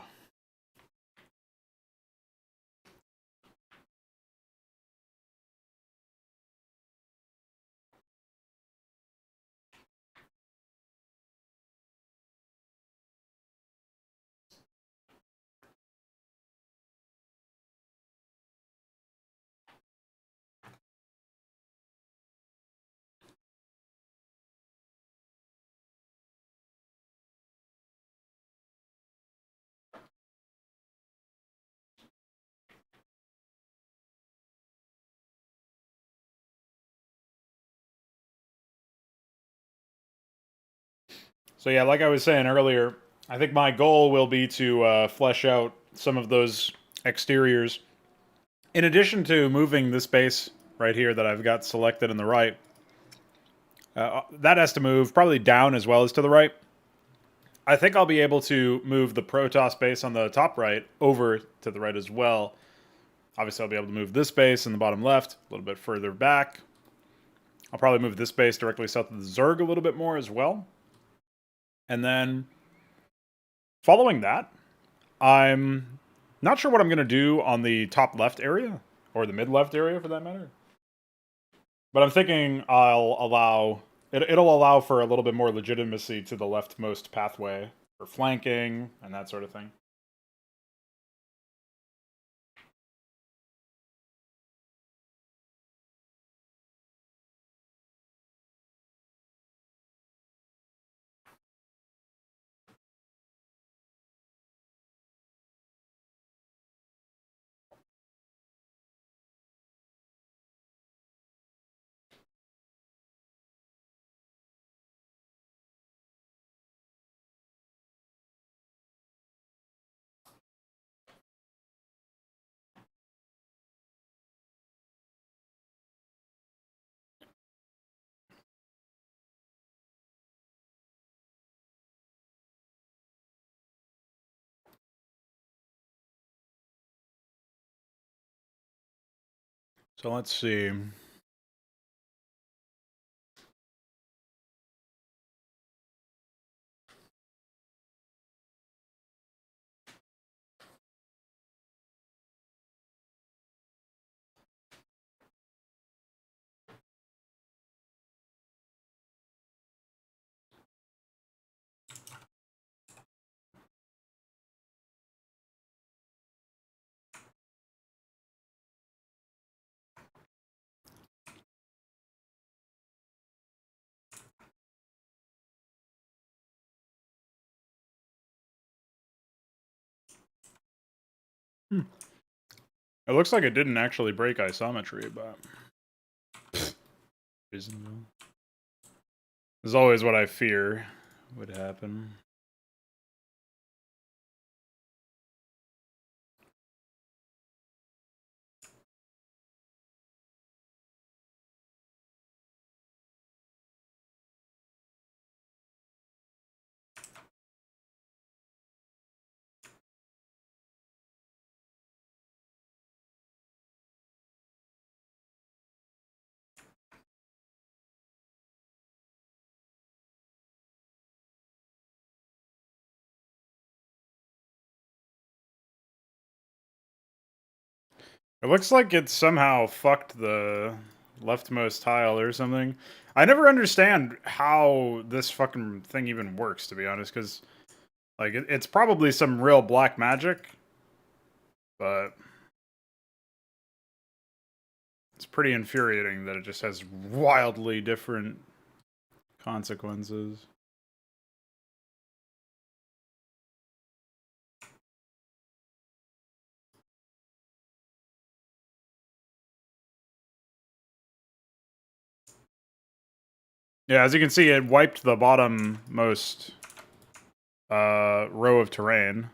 So yeah, like I was saying earlier, I think my goal will be to flesh out some of those exteriors. In addition to moving this base right here that I've got selected in the right, that has to move probably down as well as to the right. I think I'll be able to move the Protoss base on the top right over to the right as well. Obviously, I'll be able to move this base in the bottom left a little bit further back. I'll probably move this base directly south of the Zerg a little bit more as well. And then following that, I'm not sure what I'm going to do on the top left area, or the mid left area for that matter. But I'm thinking it'll allow for a little bit more legitimacy to the leftmost pathway for flanking and that sort of thing. So let's see. It looks like it didn't actually break isometry, but this is always what I fear would happen. It looks like it somehow fucked the leftmost tile or something. I never understand how this fucking thing even works, to be honest, because like it's probably some real black magic, but it's pretty infuriating that it just has wildly different consequences. Yeah, as you can see, it wiped the bottommost row of terrain,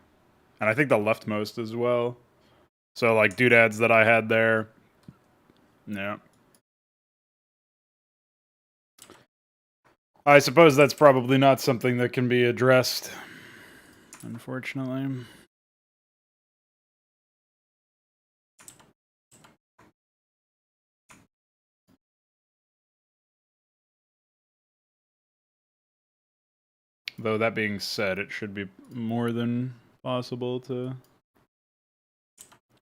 and I think the leftmost as well. So like doodads that I had there, yeah. I suppose that's probably not something that can be addressed, unfortunately. Though that being said, it should be more than possible to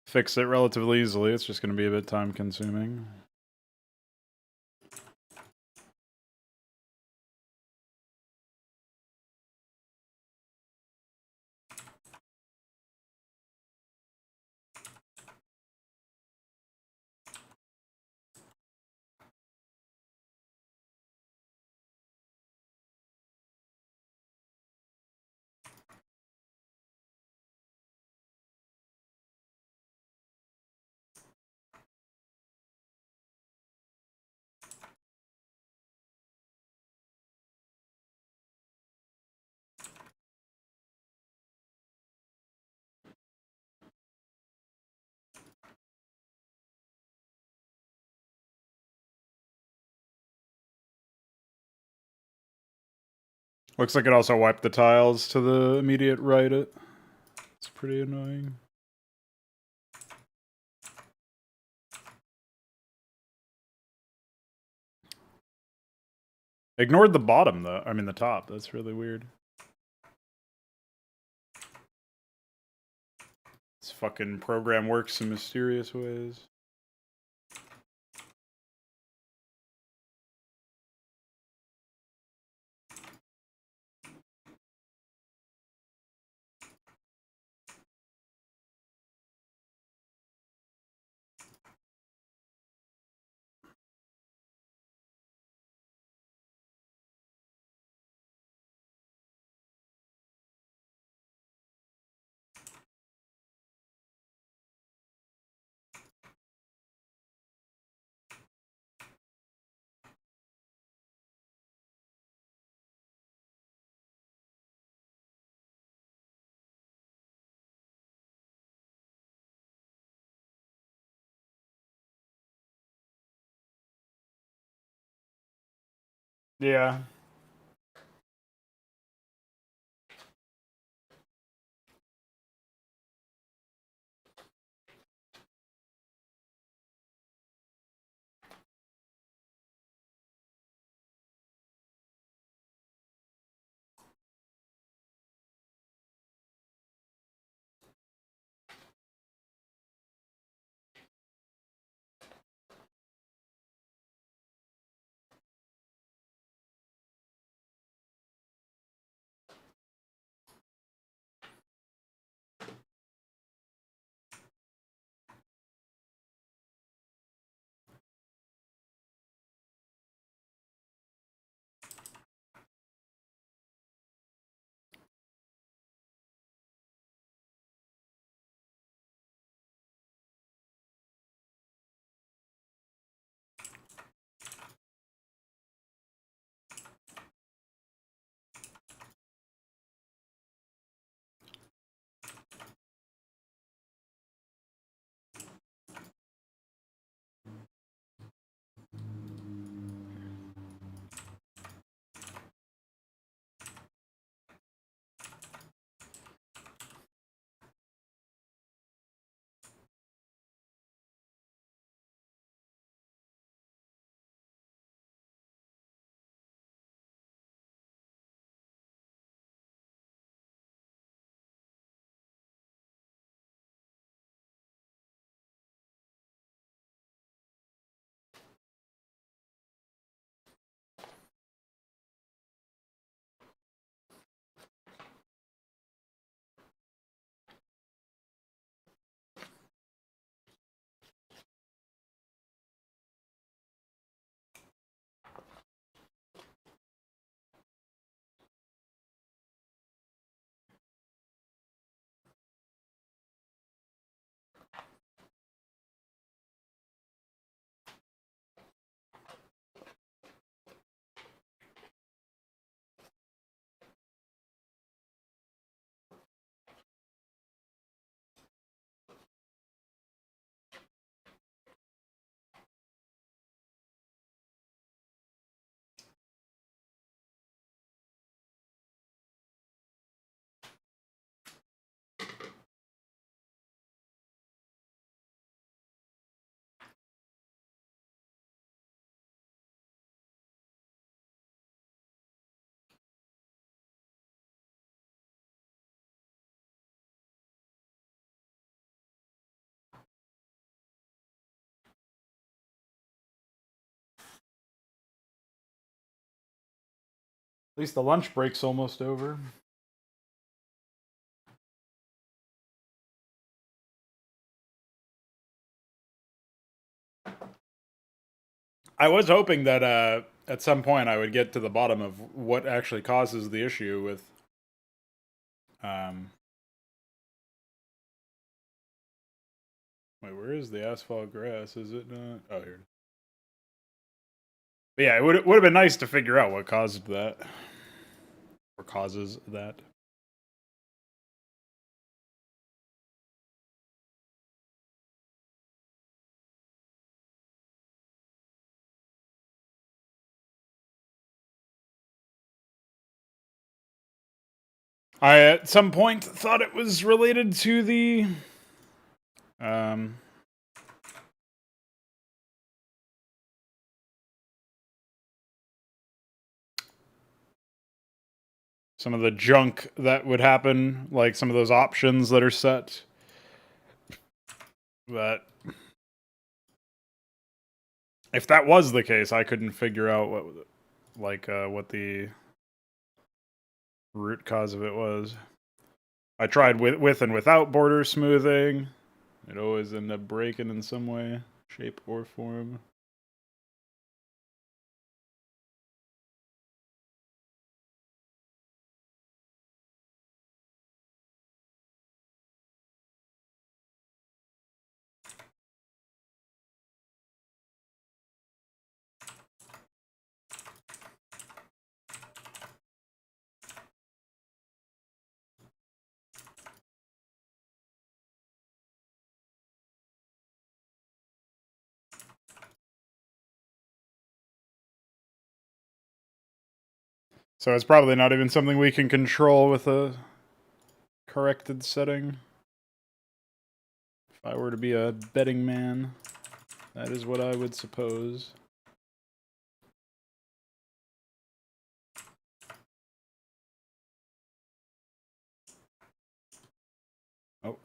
fix it relatively easily. It's just going to be a bit time consuming. Looks like it also wiped the tiles to the immediate right. It's pretty annoying. Ignored the bottom, though. I mean, the top. That's really weird. This fucking program works in mysterious ways. Yeah. least the lunch break's almost over. I was hoping that at some point I would get to the bottom of what actually causes the issue with wait, where is the asphalt grass? Is it not? Oh, here. But yeah, it would have been nice to figure out what caused that. Or causes that. I at some point thought it was related to the some of the junk that would happen, like some of those options that are set. But if that was the case, I couldn't figure out what the root cause of it was. I tried with and without border smoothing. It always ended up breaking in some way, shape, or form. So it's probably not even something we can control with a corrected setting. If I were to be a betting man, that is what I would suppose. Oh.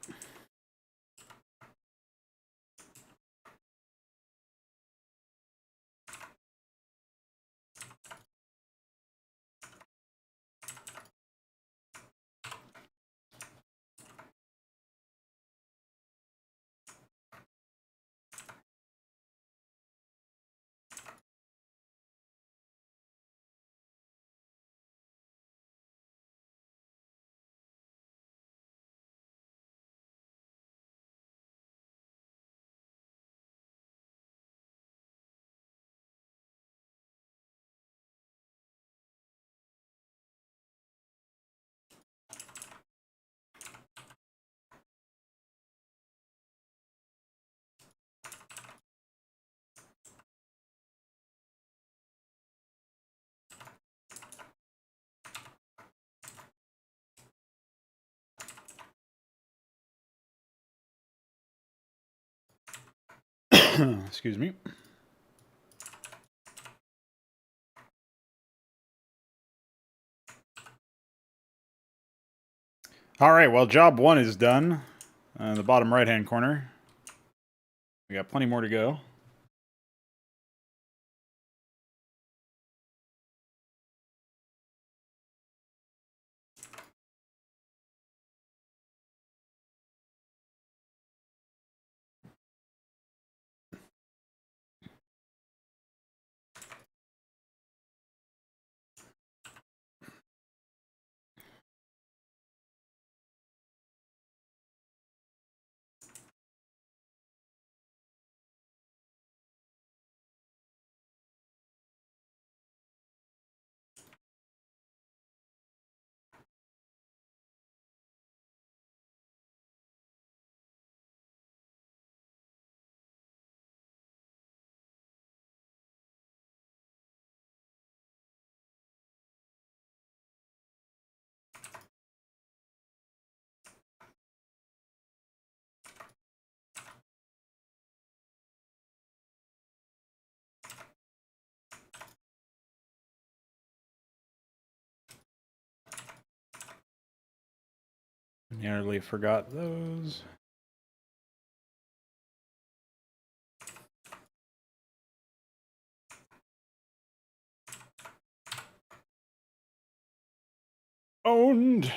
Excuse me. All right, well, job one is done. The bottom right-hand corner. We got plenty more to go. Nearly forgot those. Owned.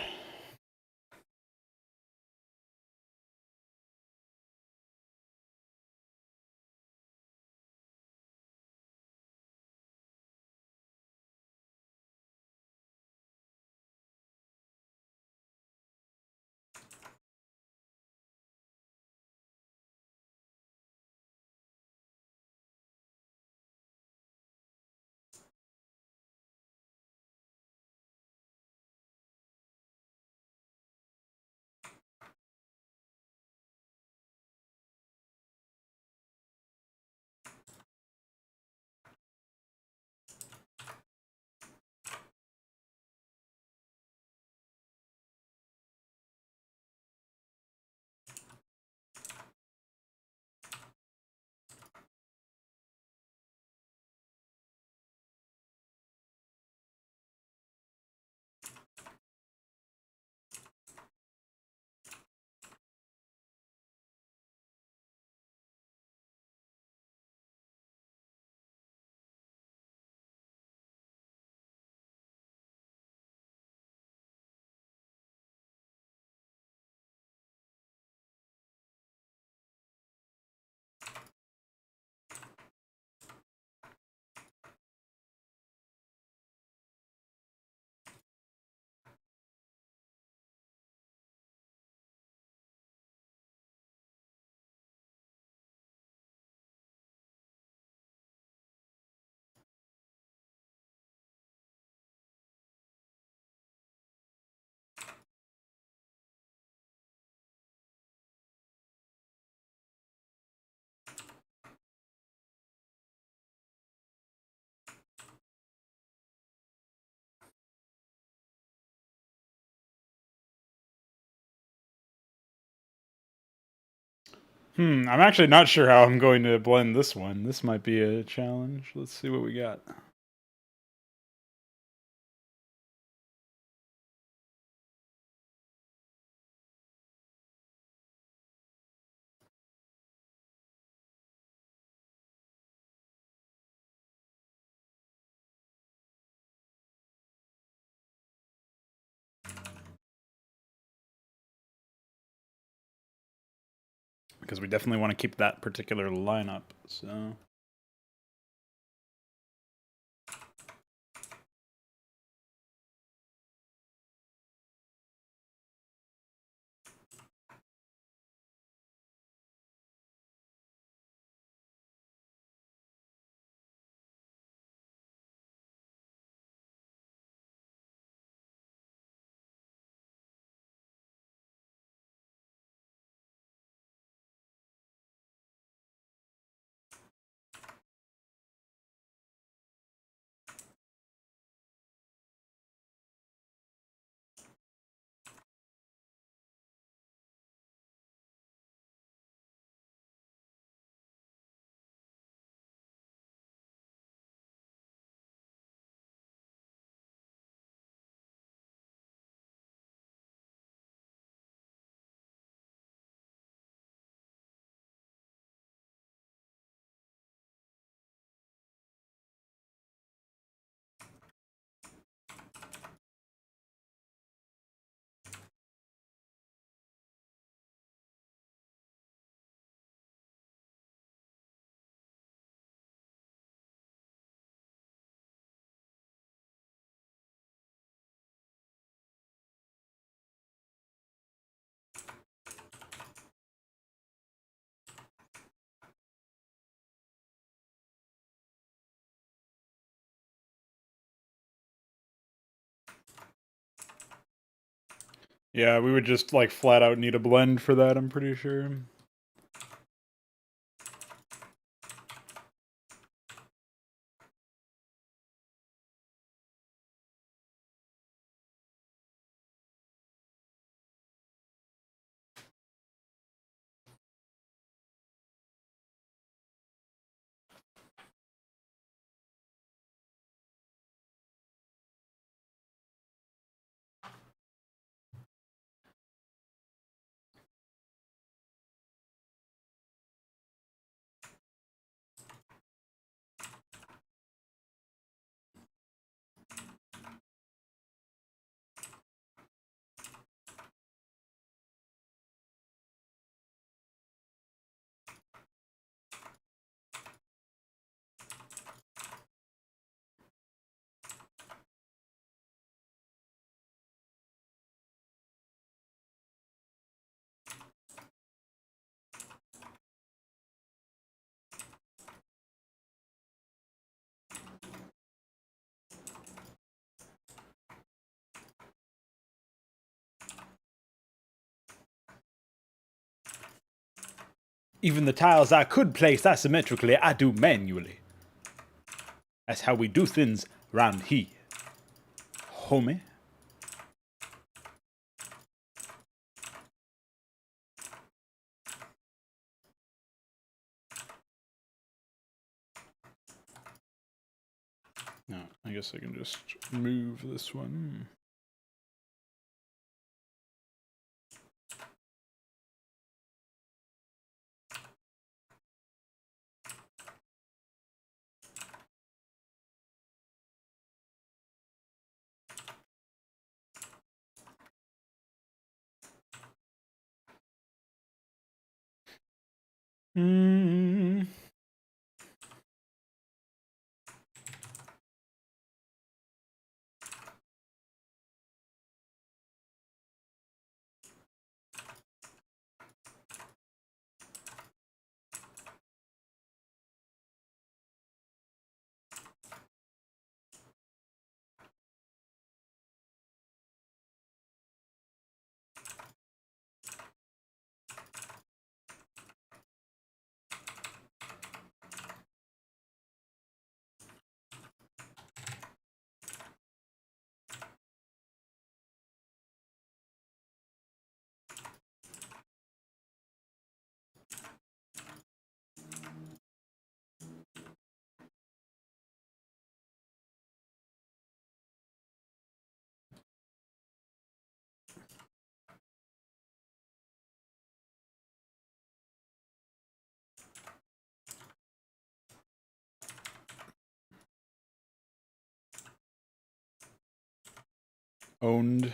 I'm actually not sure how I'm going to blend this one. This might be a challenge. Let's see what we got. Because we definitely want to keep that particular lineup, so... Yeah, we would just, like, flat out need a blend for that, I'm pretty sure. Even the tiles I could place asymmetrically, I do manually. That's how we do things round here, homie. No, I guess I can just move this one. Mm. Owned.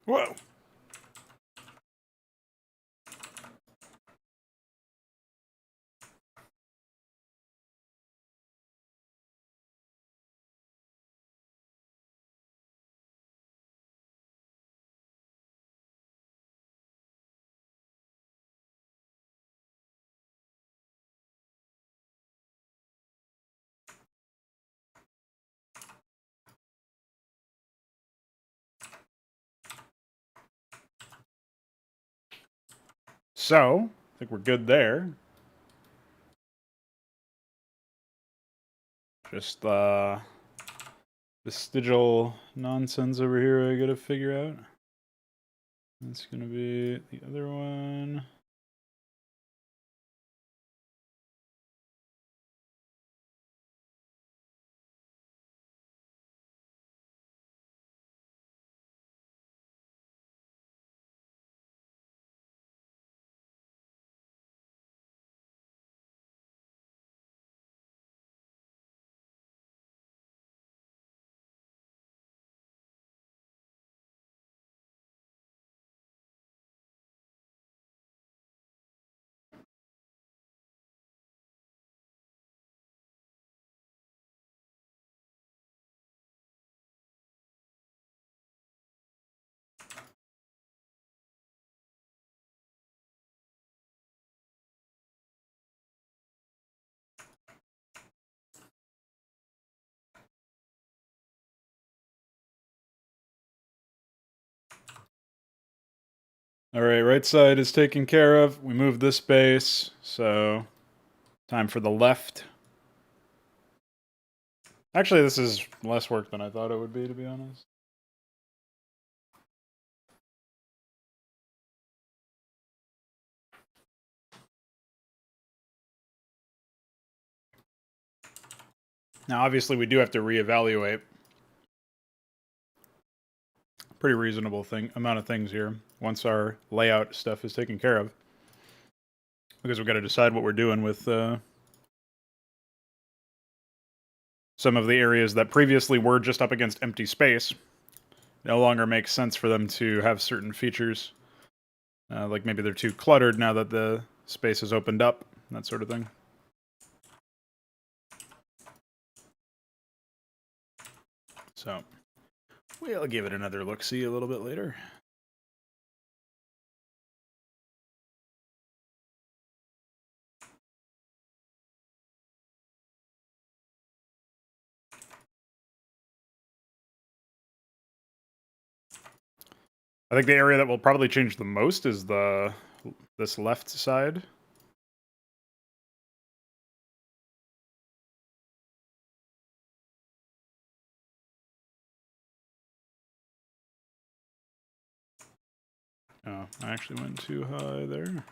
Whoa. So, I think we're good there. Just vestigial nonsense over here I gotta figure out. That's gonna be the other one. Alright, right side is taken care of. We moved this base, so time for the left. Actually, this is less work than I thought it would be, to be honest. Now, obviously, we do have to reevaluate. Pretty reasonable amount of things here once our layout stuff is taken care of. Because we've got to decide what we're doing with some of the areas that previously were just up against empty space no longer makes sense for them to have certain features. Like maybe they're too cluttered now that the space has opened up, that sort of thing. So we'll give it another look-see a little bit later. I think the area that will probably change the most is this left side. Oh, I actually went too high there.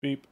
Beep.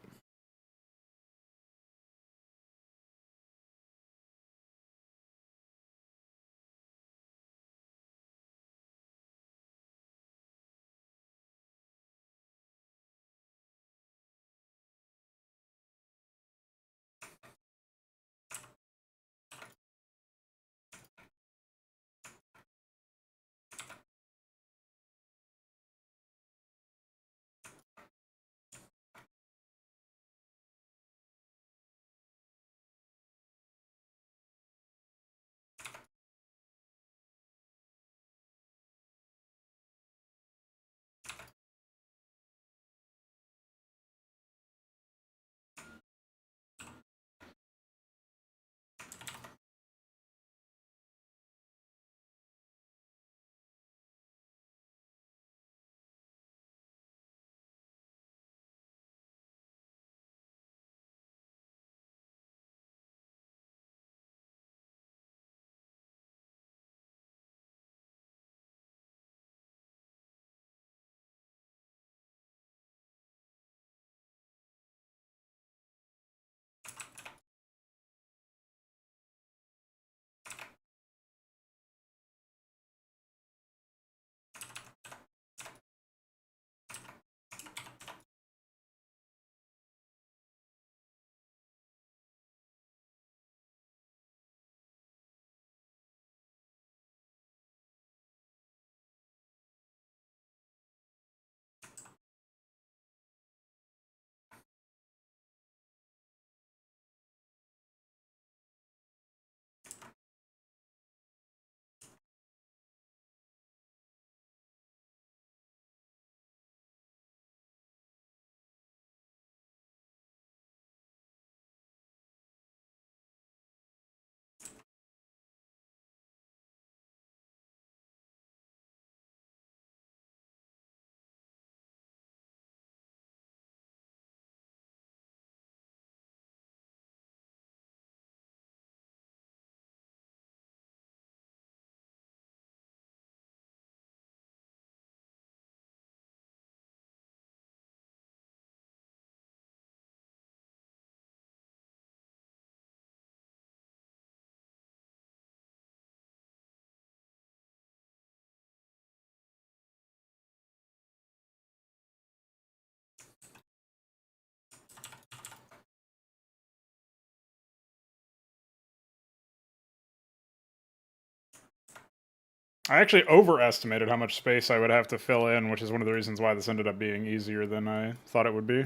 I actually overestimated how much space I would have to fill in, which is one of the reasons why this ended up being easier than I thought it would be.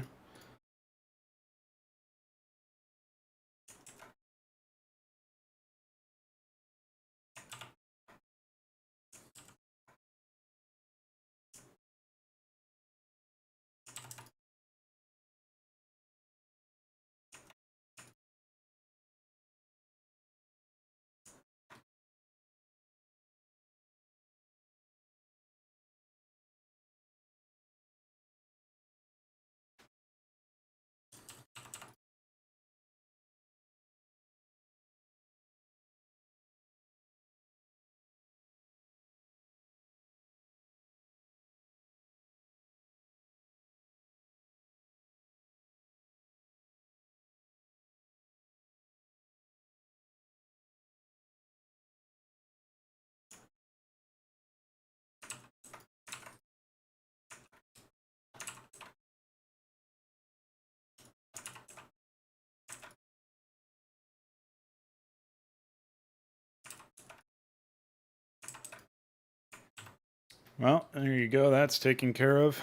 Well, there you go. That's taken care of.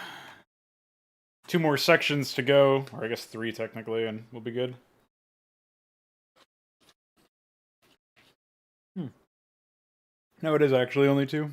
2 more sections to go, or I guess 3 technically, and we'll be good. No, it is actually only 2.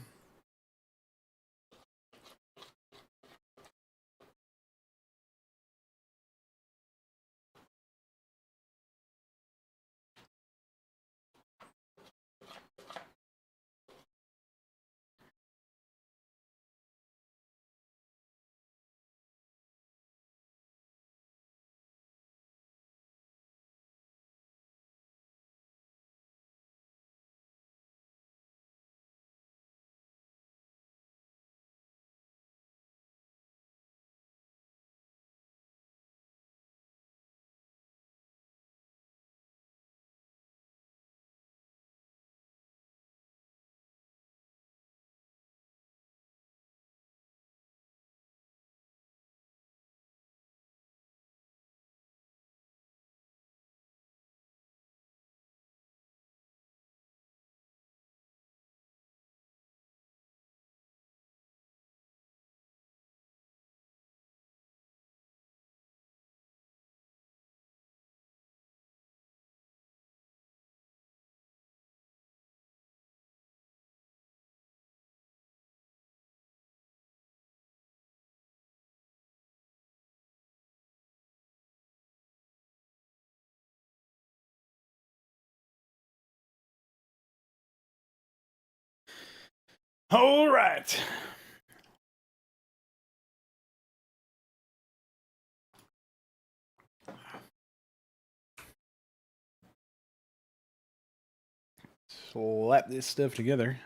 All right. Slap this stuff together.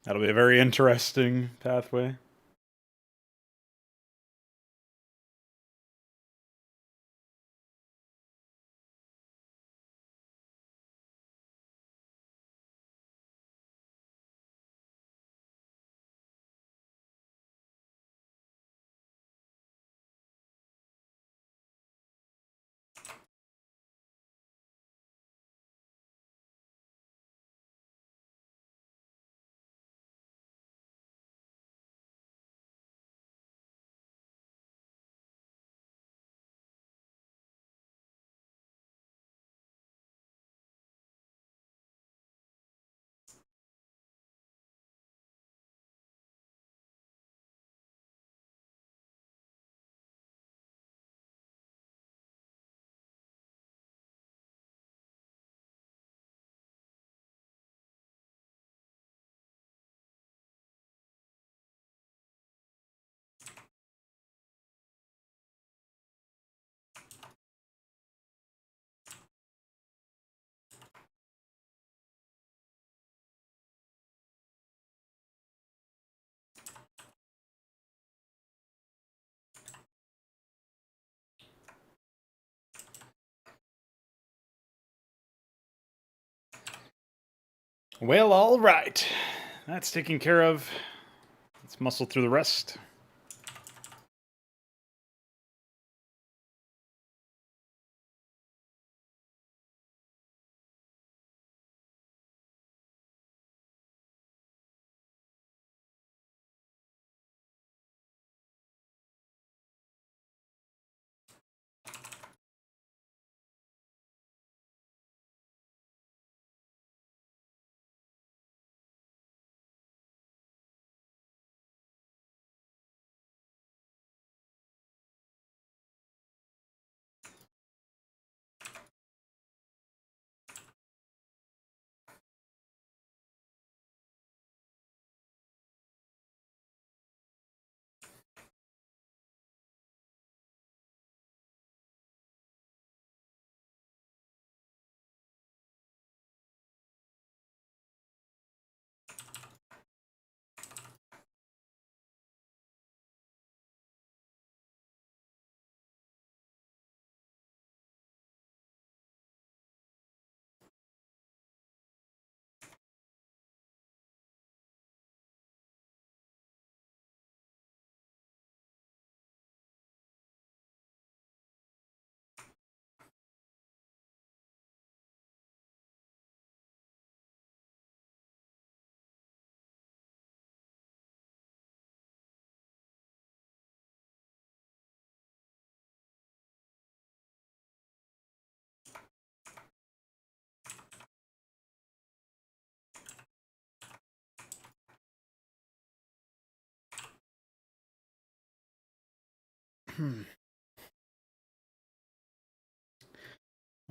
That'll be a very interesting pathway. Well, all right. That's taken care of. Let's muscle through the rest.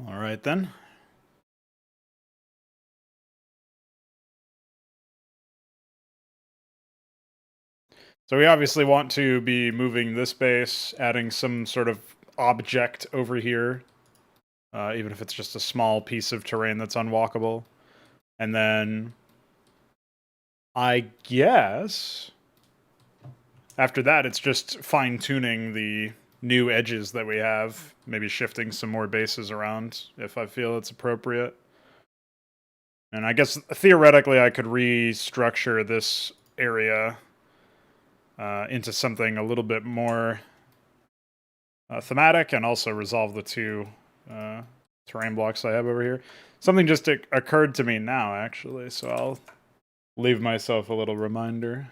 All right, then. So we obviously want to be moving this base, adding some sort of object over here, even if it's just a small piece of terrain that's unwalkable. And then I guess after that, it's just fine-tuning the new edges that we have, maybe shifting some more bases around if I feel it's appropriate. And I guess theoretically I could restructure this area into something a little bit more thematic and also resolve the two terrain blocks I have over here. Something just occurred to me now, actually, so I'll leave myself a little reminder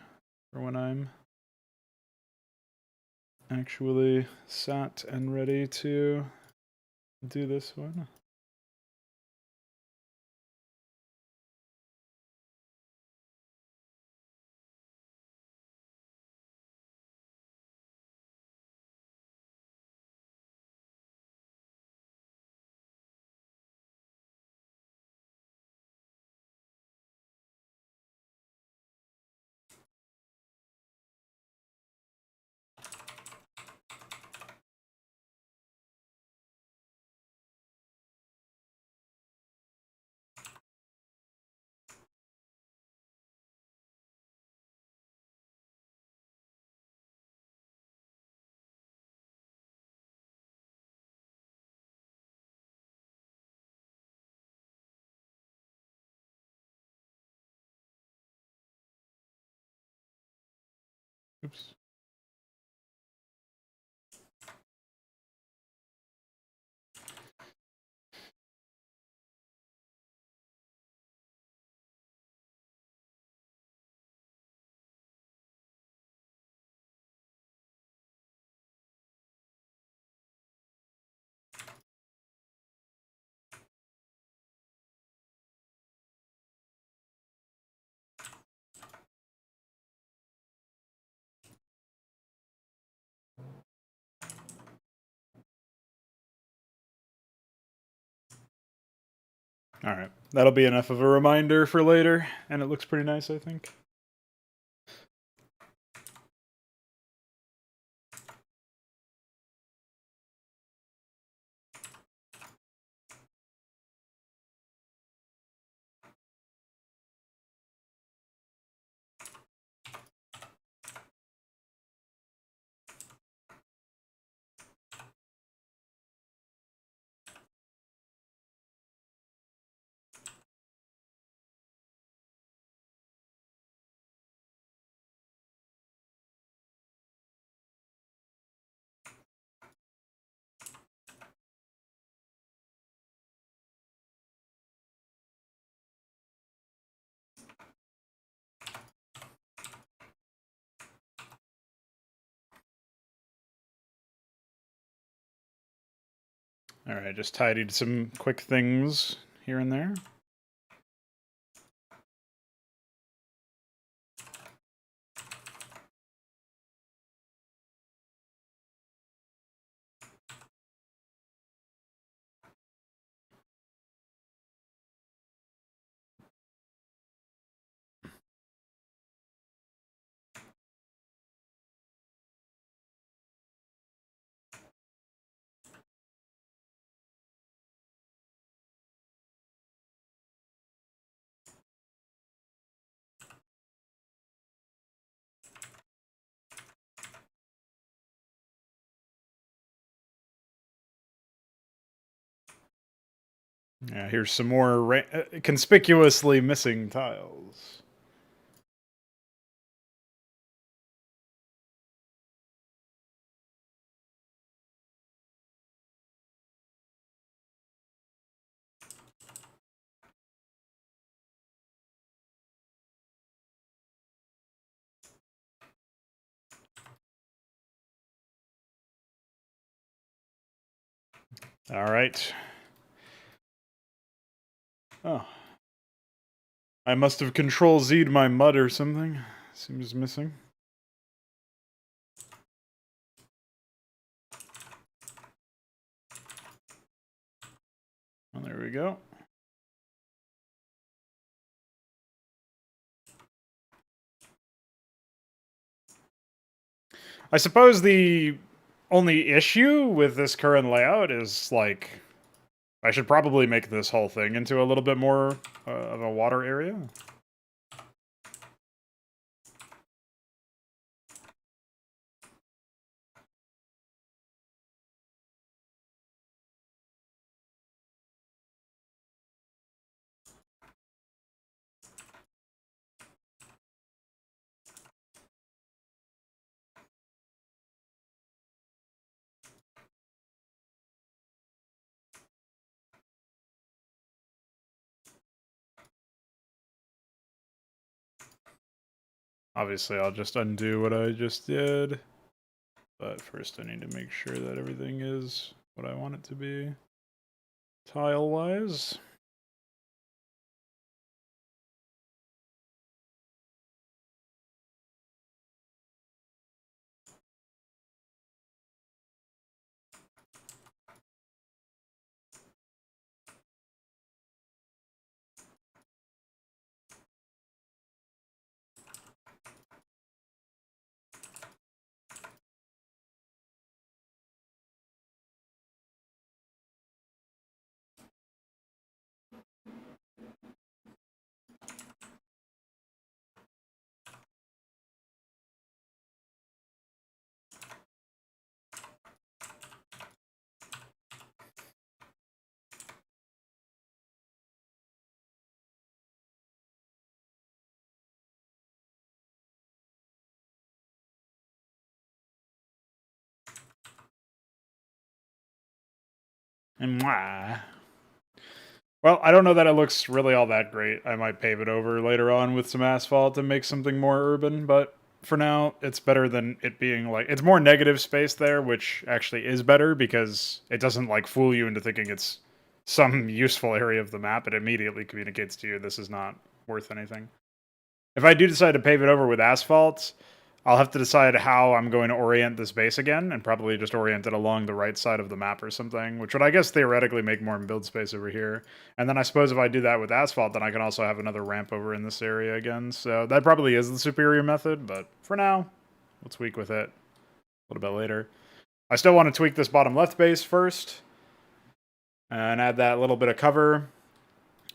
for when I'm actually sat and ready to do this one. Oops. All right, that'll be enough of a reminder for later, and it looks pretty nice, I think. Alright, just tidied some quick things here and there. Yeah, here's some more conspicuously missing tiles. Alright. Oh. I must have Control-Z'd my mud or something. Seems missing. Well, there we go. I suppose the only issue with this current layout is, like, I should probably make this whole thing into a little bit more of a water area. Obviously, I'll just undo what I just did. But first I need to make sure that everything is what I want it to be, tile-wise. And well, I don't know that it looks really all that great. I might pave it over later on with some asphalt and make something more urban, but for now, it's better than it being like it's more negative space there, which actually is better because it doesn't like fool you into thinking it's some useful area of the map. It immediately communicates to you this is not worth anything. If I do decide to pave it over with asphalt, I'll have to decide how I'm going to orient this base again, and probably just orient it along the right side of the map or something, which would, I guess, theoretically make more build space over here. And then I suppose if I do that with asphalt, then I can also have another ramp over in this area again. So that probably is the superior method, but for now, we'll tweak with it a little bit later. I still want to tweak this bottom left base first, and add that little bit of cover.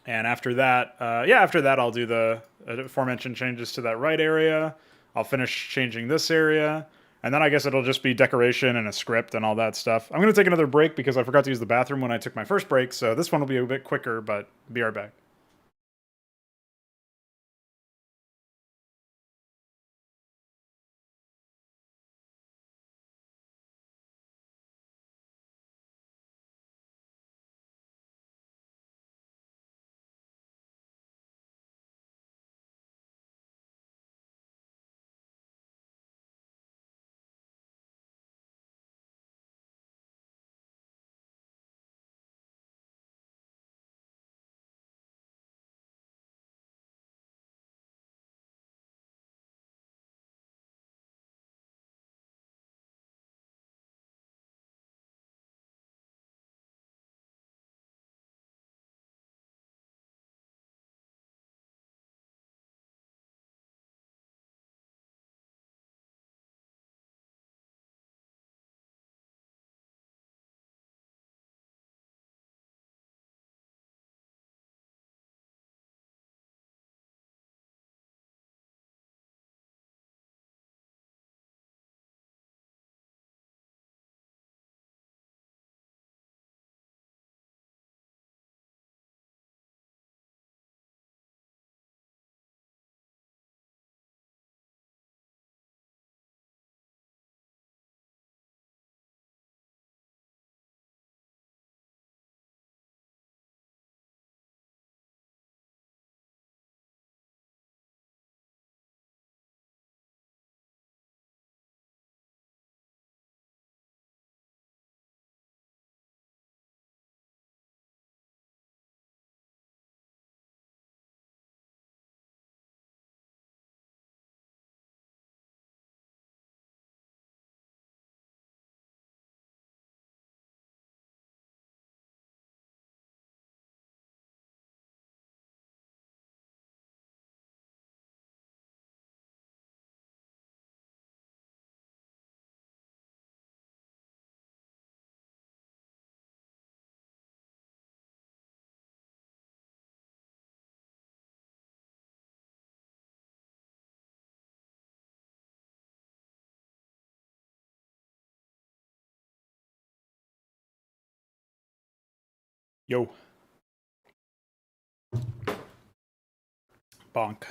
And after that, after that, I'll do the aforementioned changes to that right area. I'll finish changing this area. And then I guess it'll just be decoration and a script and all that stuff. I'm going to take another break because I forgot to use the bathroom when I took my first break. So this one will be a bit quicker, but be right back. Yo. Bonk.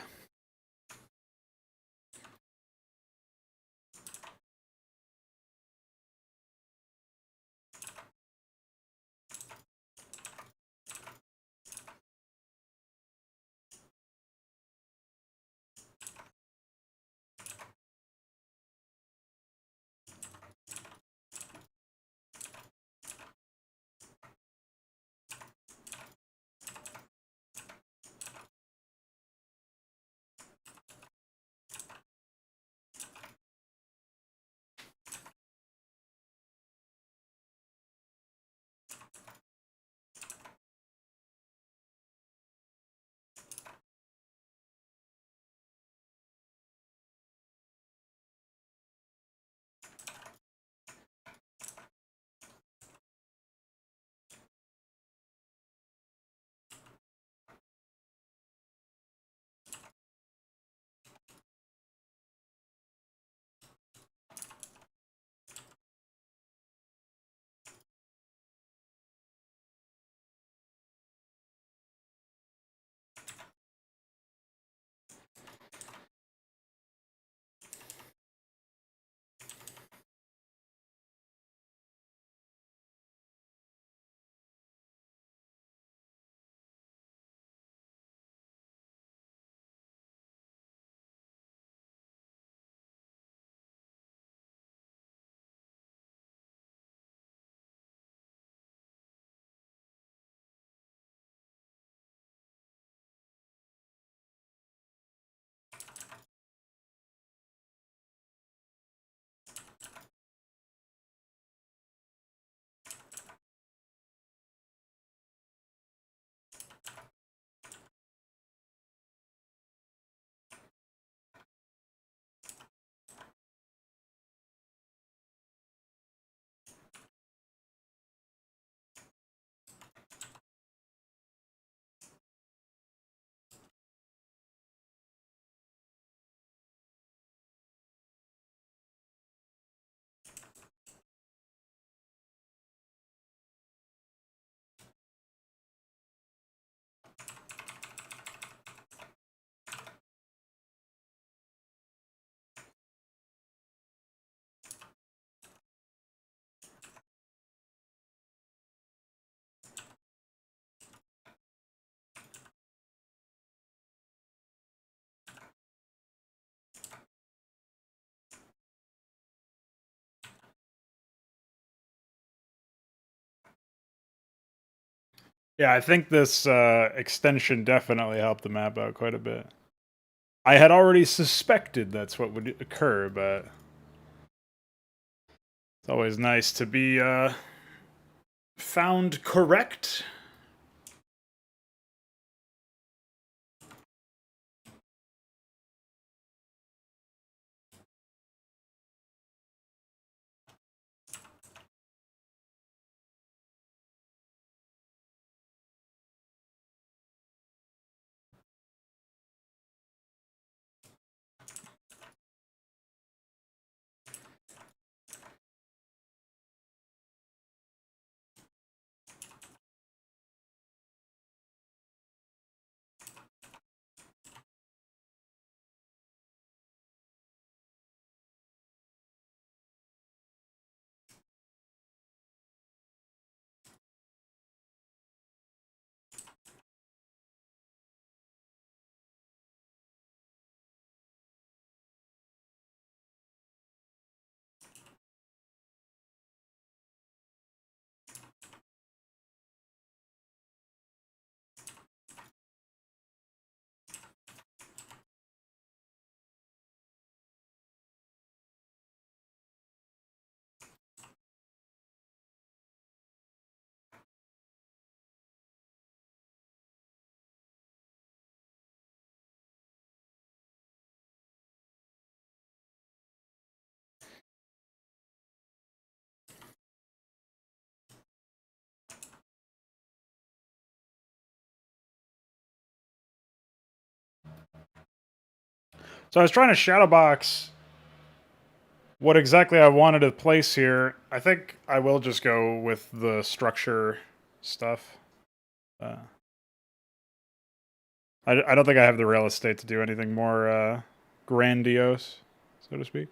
Yeah, I think this extension definitely helped the map out quite a bit. I had already suspected that's what would occur, but it's always nice to be found correct. So I was trying to shadow box what exactly I wanted to place here. I think I will just go with the structure stuff. Uh, I don't think I have the real estate to do anything more grandiose, so to speak.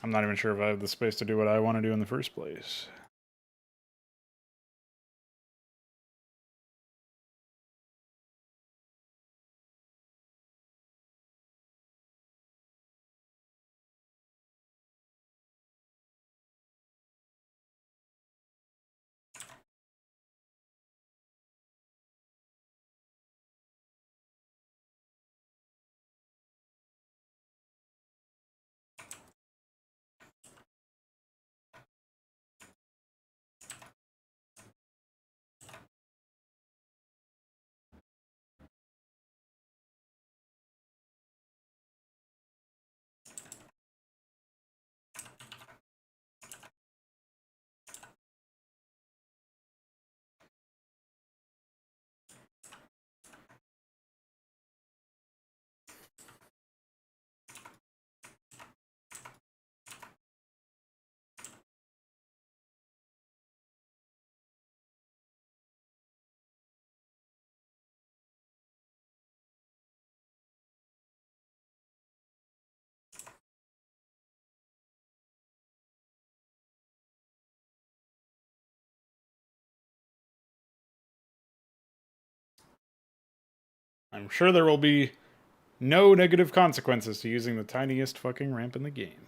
I'm not even sure if I have the space to do what I want to do in the first place. I'm sure there will be no negative consequences to using the tiniest fucking ramp in the game.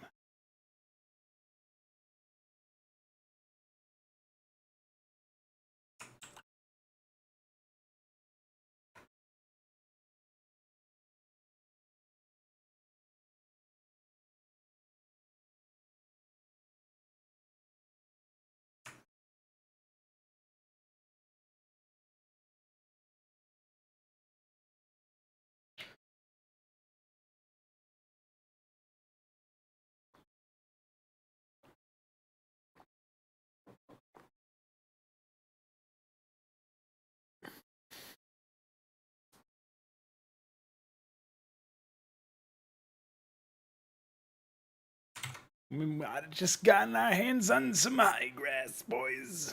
We might have just gotten our hands on some high grass, boys.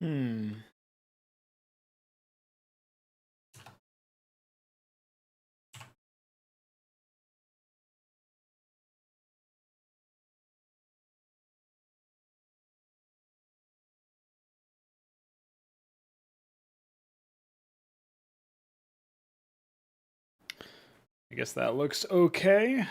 Hmm. I guess that looks okay.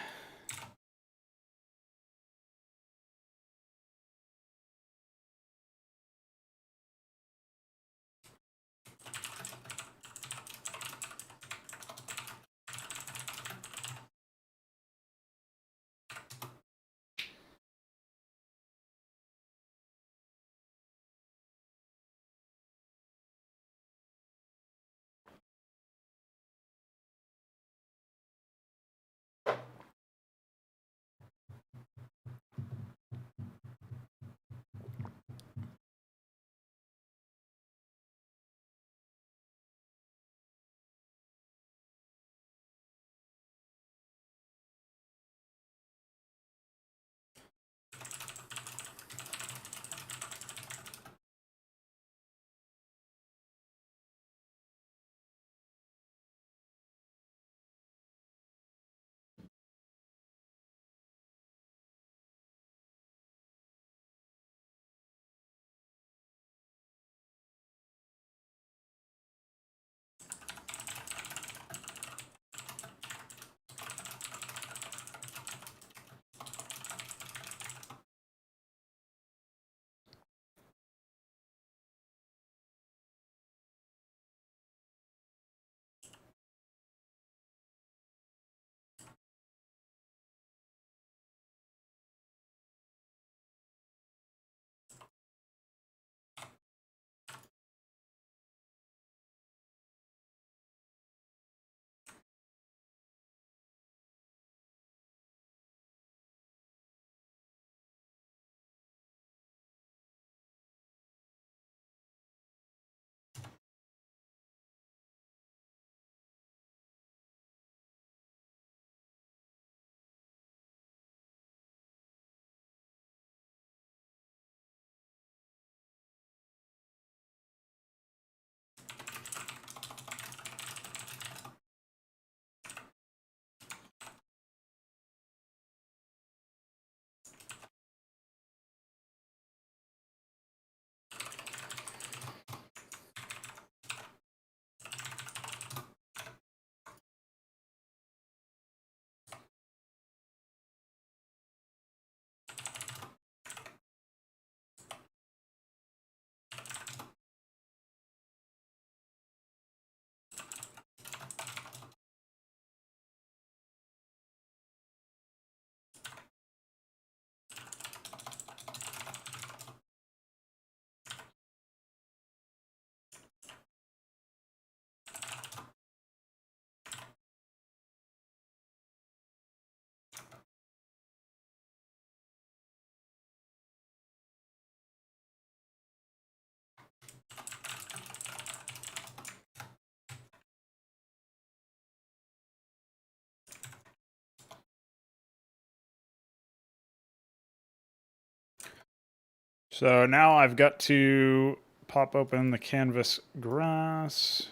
So now I've got to pop open the canvas grass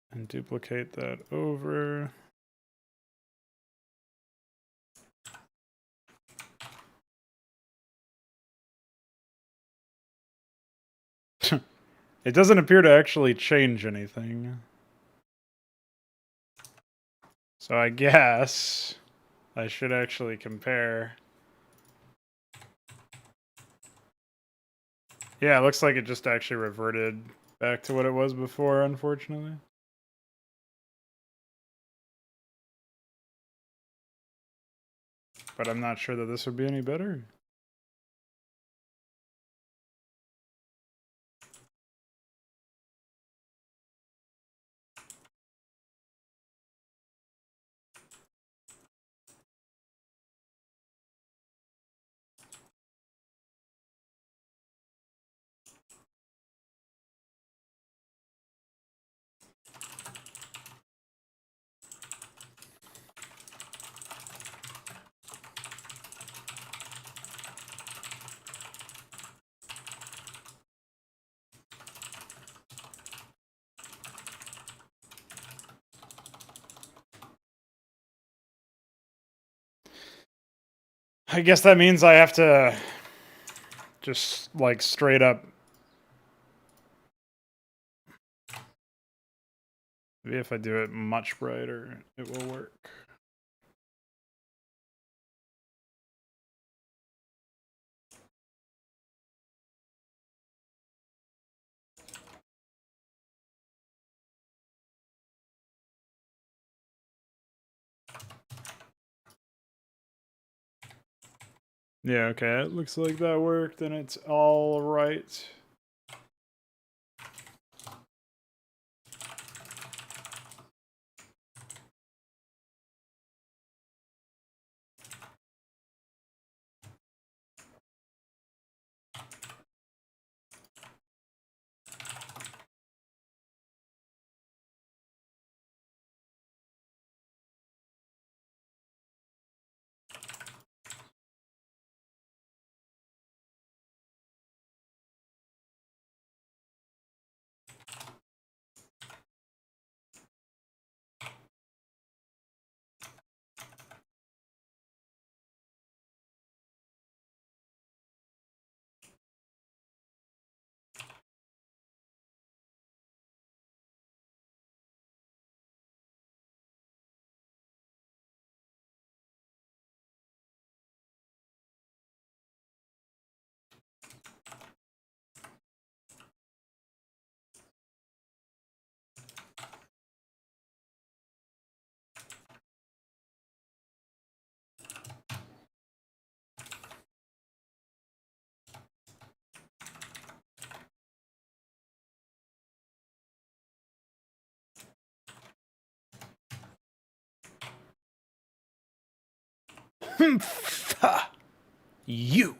and duplicate that over. It doesn't appear to actually change anything. So I guess I should actually compare. Yeah, it looks like it just actually reverted back to what it was before, unfortunately. But I'm not sure that this would be any better. I guess that means I have to just, like, straight up... Maybe if I do it much brighter, it will work. Yeah, okay, it looks like that worked, and it's all right. You.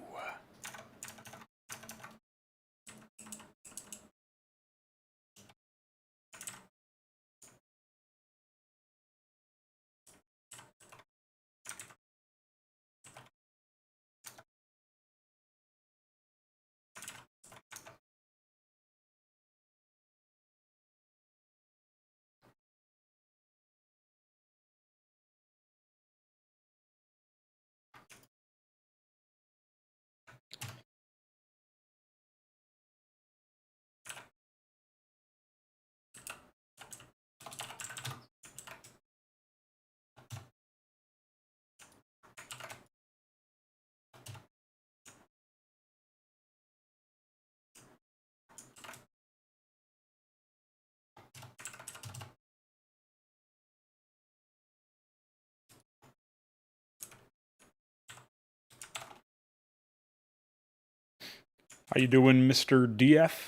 How you doing, Mr. DF?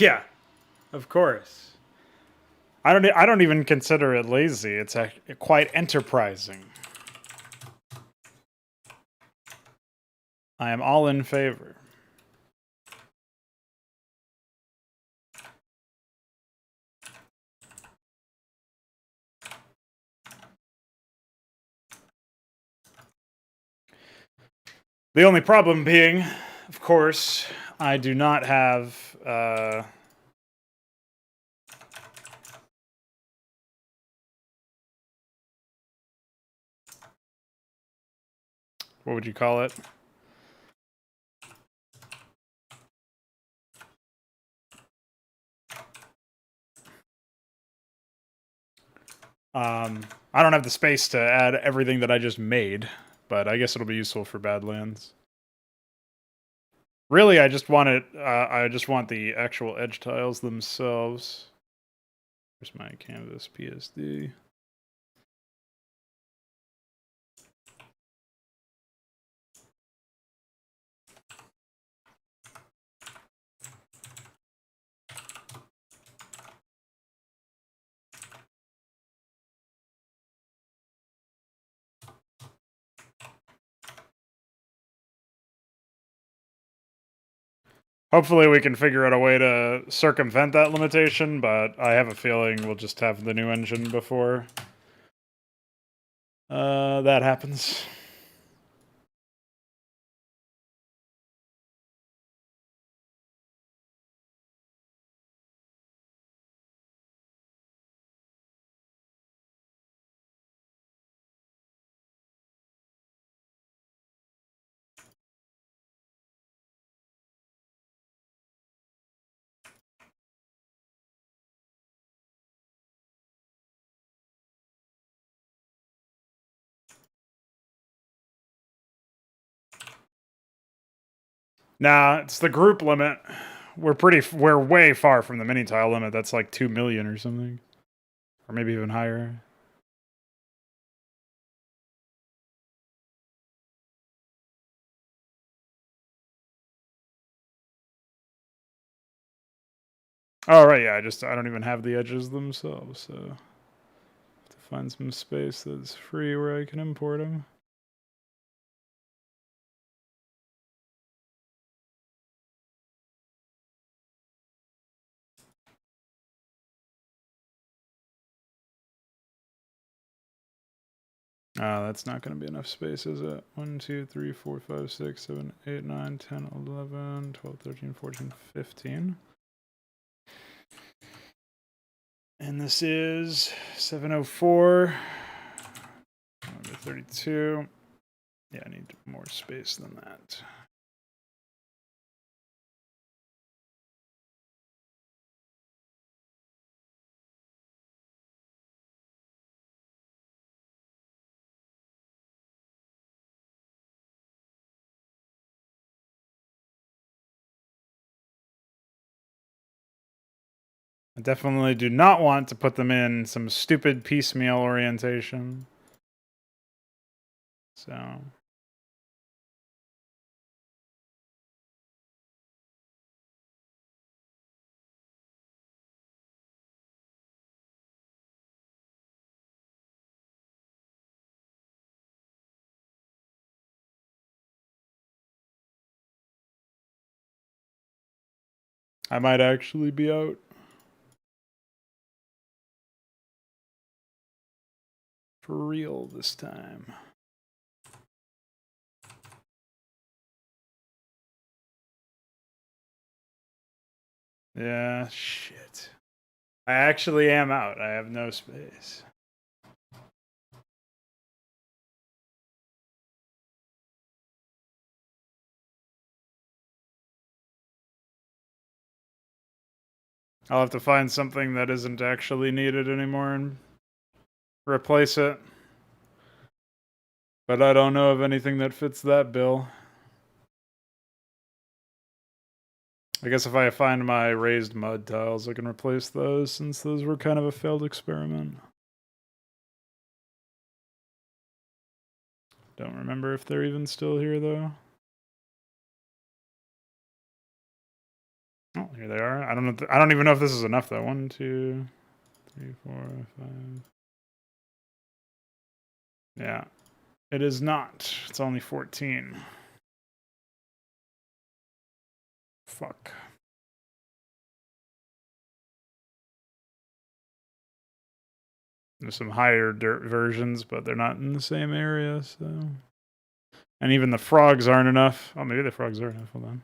Yeah, of course. I don't even consider it lazy. It's quite enterprising. I am all in favor. The only problem being, of course, I do not have... what would you call it? I don't have the space to add everything that I just made, but I guess it'll be useful for Badlands. Really, I just want it. I just want the actual edge tiles themselves. Where's my canvas PSD? Hopefully we can figure out a way to circumvent that limitation, but I have a feeling we'll just have the new engine before that happens. Nah, it's the group limit. We're way far from the mini tile limit. That's like 2 million or something. Or maybe even higher. Oh, right, yeah, I don't even have the edges themselves, so... have to find some space that's free where I can import them. That's not going to be enough space, is it? 1, 2, 3, 4, 5, 6, 7, 8, 9, 10, 11, 12, 13, 14, 15. And this is 704. 32. Yeah, I need more space than that. I definitely do not want to put them in some stupid piecemeal orientation. So... I might actually be out. For real this time. Yeah, shit. I actually am out. I have no space. I'll have to find something that isn't actually needed anymore and replace it. But I don't know of anything that fits that bill. I guess if I find my raised mud tiles, I can replace those, since those were kind of a failed experiment. Don't remember if they're even still here, though. Oh, here they are. I don't know. I don't even know if this is enough, though. 1, 2, 3, 4, 5. Yeah. It is not. It's only 14. Fuck. There's some higher dirt versions, but they're not in the same area, so... And even the frogs aren't enough. Oh, maybe the frogs are enough. Hold on.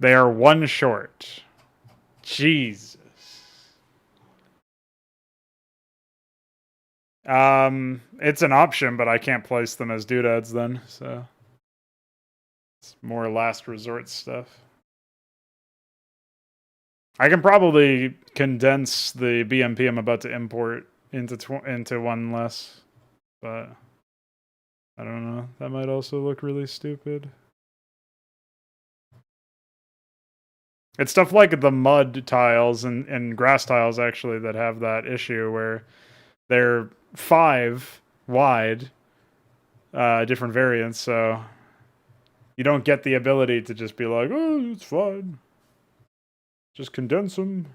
They are one short. Jesus. It's an option, but I can't place them as doodads then, so it's more last resort stuff. I can probably condense the BMP I'm about to import into one less, but I don't know. That might also look really stupid. It's stuff like the mud tiles and grass tiles actually that have that issue where they're 5 wide, different variants, so you don't get the ability to just be like, oh, it's fine. Just condense them.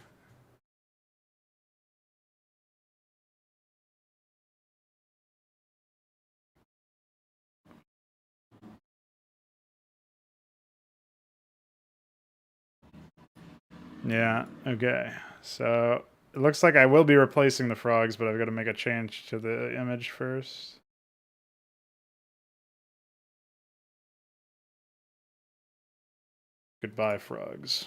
Yeah, okay. So it looks like I will be replacing the frogs, but I've got to make a change to the image first. Goodbye, frogs.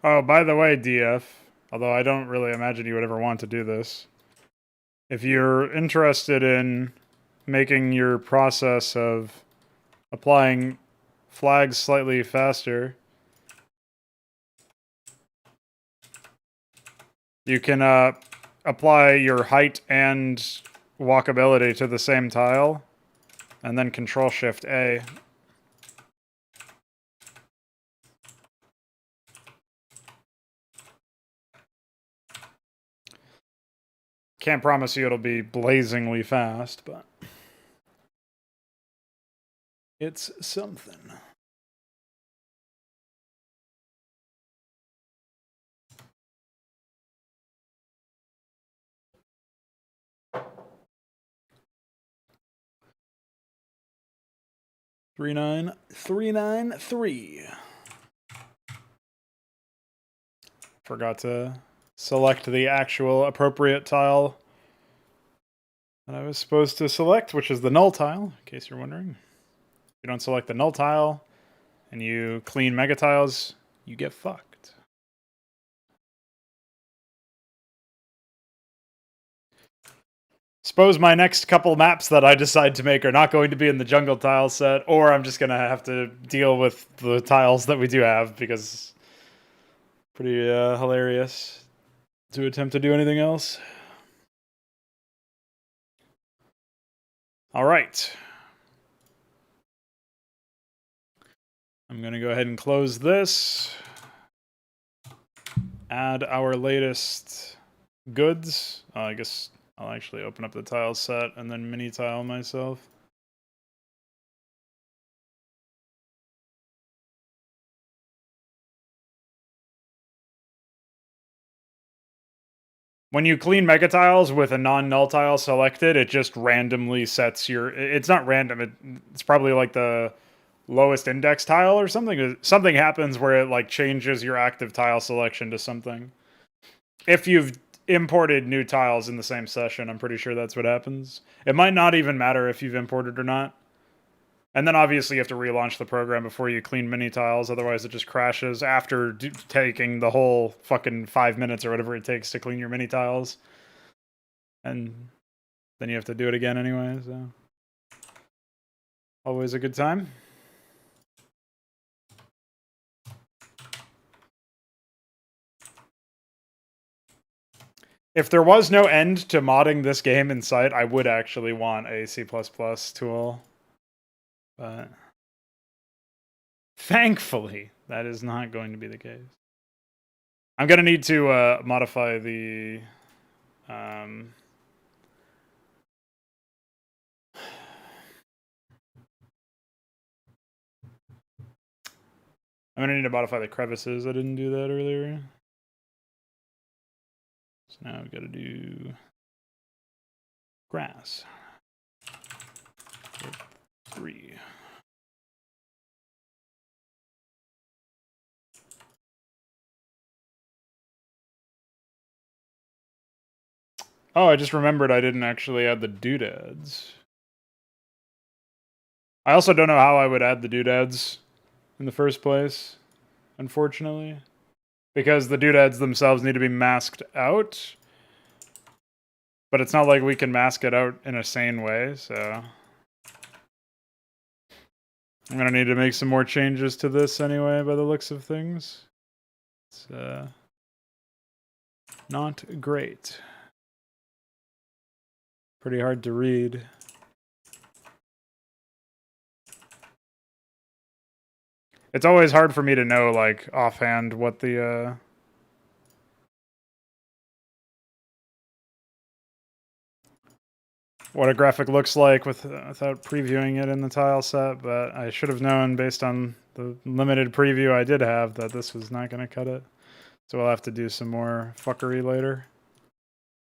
Oh, by the way, DF, although I don't really imagine you would ever want to do this, if you're interested in making your process of applying flags slightly faster, you can apply your height and walkability to the same tile, and then Control-Shift-A. Can't promise you it'll be blazingly fast, but it's something. Three nine 393. Forgot to select the actual appropriate tile that I was supposed to select, which is the null tile, in case you're wondering. If you don't select the null tile and you clean mega tiles, you get fucked. Suppose my next couple maps that I decide to make are not going to be in the jungle tile set, or I'm just going to have to deal with the tiles that we do have, because pretty hilarious to attempt to do anything else. All right. I'm going to go ahead and close this. Add our latest goods. I guess I'll actually open up the tile set and then mini tile myself. When you clean mega tiles with a non-null tile selected, it just randomly sets your... It's not random. It's probably like the lowest index tile or something. Something happens where it like changes your active tile selection to something. If you've imported new tiles in the same session, I'm pretty sure that's what happens. It might not even matter if you've imported or not. And then obviously you have to relaunch the program before you clean mini tiles, otherwise it just crashes after taking the whole fucking 5 minutes or whatever it takes to clean your mini tiles. And then you have to do it again anyway, so always a good time. If there was no end to modding this game in sight, I would actually want a C++ tool. But thankfully, that is not going to be the case. I'm going to need to modify the... I'm going to need to modify the crevices. I didn't do that earlier. So now I've got to do grass. 3. Oh, I just remembered I didn't actually add the doodads. I also don't know how I would add the doodads in the first place, unfortunately. Because the doodads themselves need to be masked out. But it's not like we can mask it out in a sane way, so... I'm gonna need to make some more changes to this anyway, by the looks of things. It's, not great. Pretty hard to read. It's always hard for me to know, like, offhand what the, what a graphic looks like without previewing it in the tile set, but I should have known based on the limited preview I did have that this was not going to cut it. So we'll have to do some more fuckery later.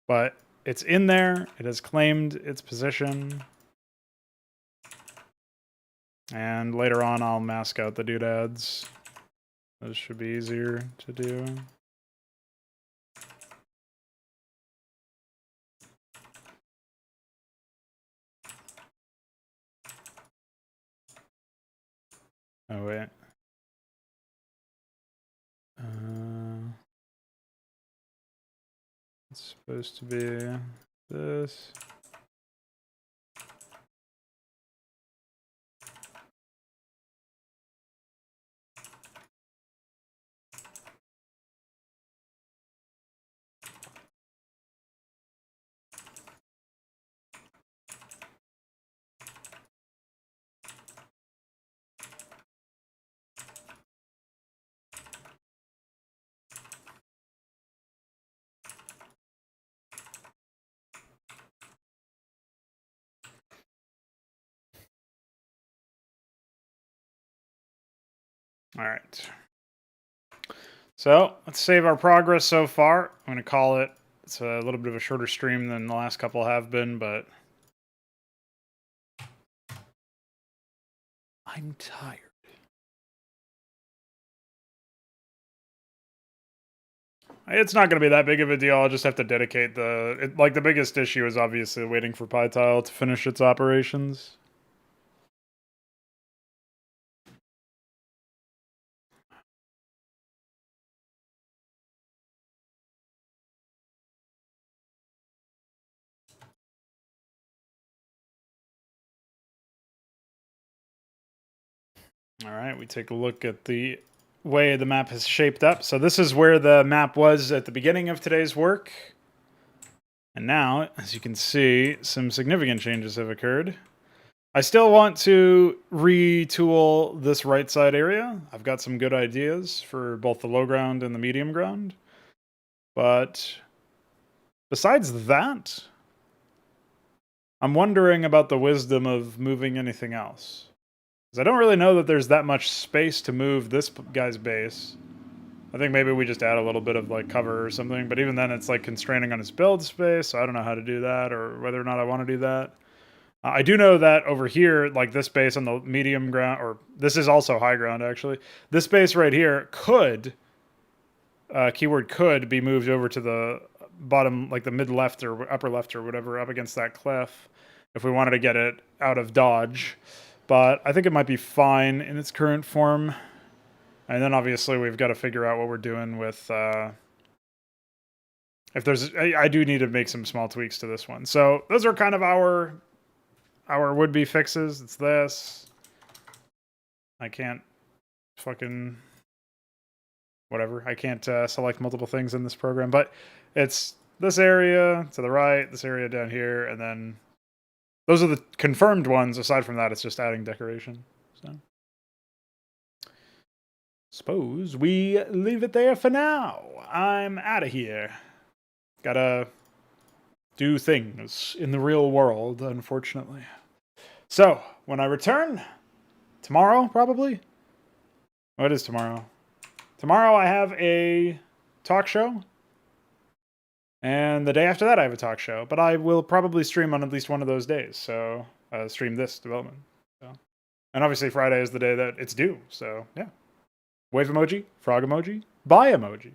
But it's in there. It has claimed its position. And later on, I'll mask out the doodads. Those should be easier to do. Oh, wait. It's supposed to be this. All right. So let's save our progress so far. I'm going to call it. It's a little bit of a shorter stream than the last couple have been, but I'm tired. It's not going to be that big of a deal. I'll just have to dedicate like the biggest issue is obviously waiting for PyTile to finish its operations. All right, we take a look at the way the map has shaped up. So this is where the map was at the beginning of today's work. And now, as you can see, some significant changes have occurred. I still want to retool this right side area. I've got some good ideas for both the low ground and the medium ground. But besides that, I'm wondering about the wisdom of moving anything else. I don't really know that there's that much space to move this guy's base. I think maybe we just add a little bit of like cover or something, but even then it's like constraining on his build space, so I don't know how to do that or whether or not I want to do that. I do know that over here, like this base on the medium ground, or this is also high ground actually, this base right here could, keyword could, be moved over to the bottom, like the mid left or upper left or whatever, up against that cliff if we wanted to get it out of dodge. but I think it might be fine in its current form. And then obviously we've got to figure out what we're doing with, if there's, I do need to make some small tweaks to this one. So those are kind of our would-be fixes. It's this. I can't fucking, whatever. I can't select multiple things in this program, but it's this area to the right, this area down here, and then those are the confirmed ones. Aside from that, it's just adding decoration. So suppose we leave it there for now. I'm out of here. Gotta do things in the real world, unfortunately. So, when I return, tomorrow, probably? What is tomorrow? Tomorrow I have a talk show. And the day after that I have a talk show. But I will probably stream on at least one of those days. So, stream this development. So. And obviously Friday is the day that it's due. So, yeah. Wave emoji, frog emoji, bye emoji.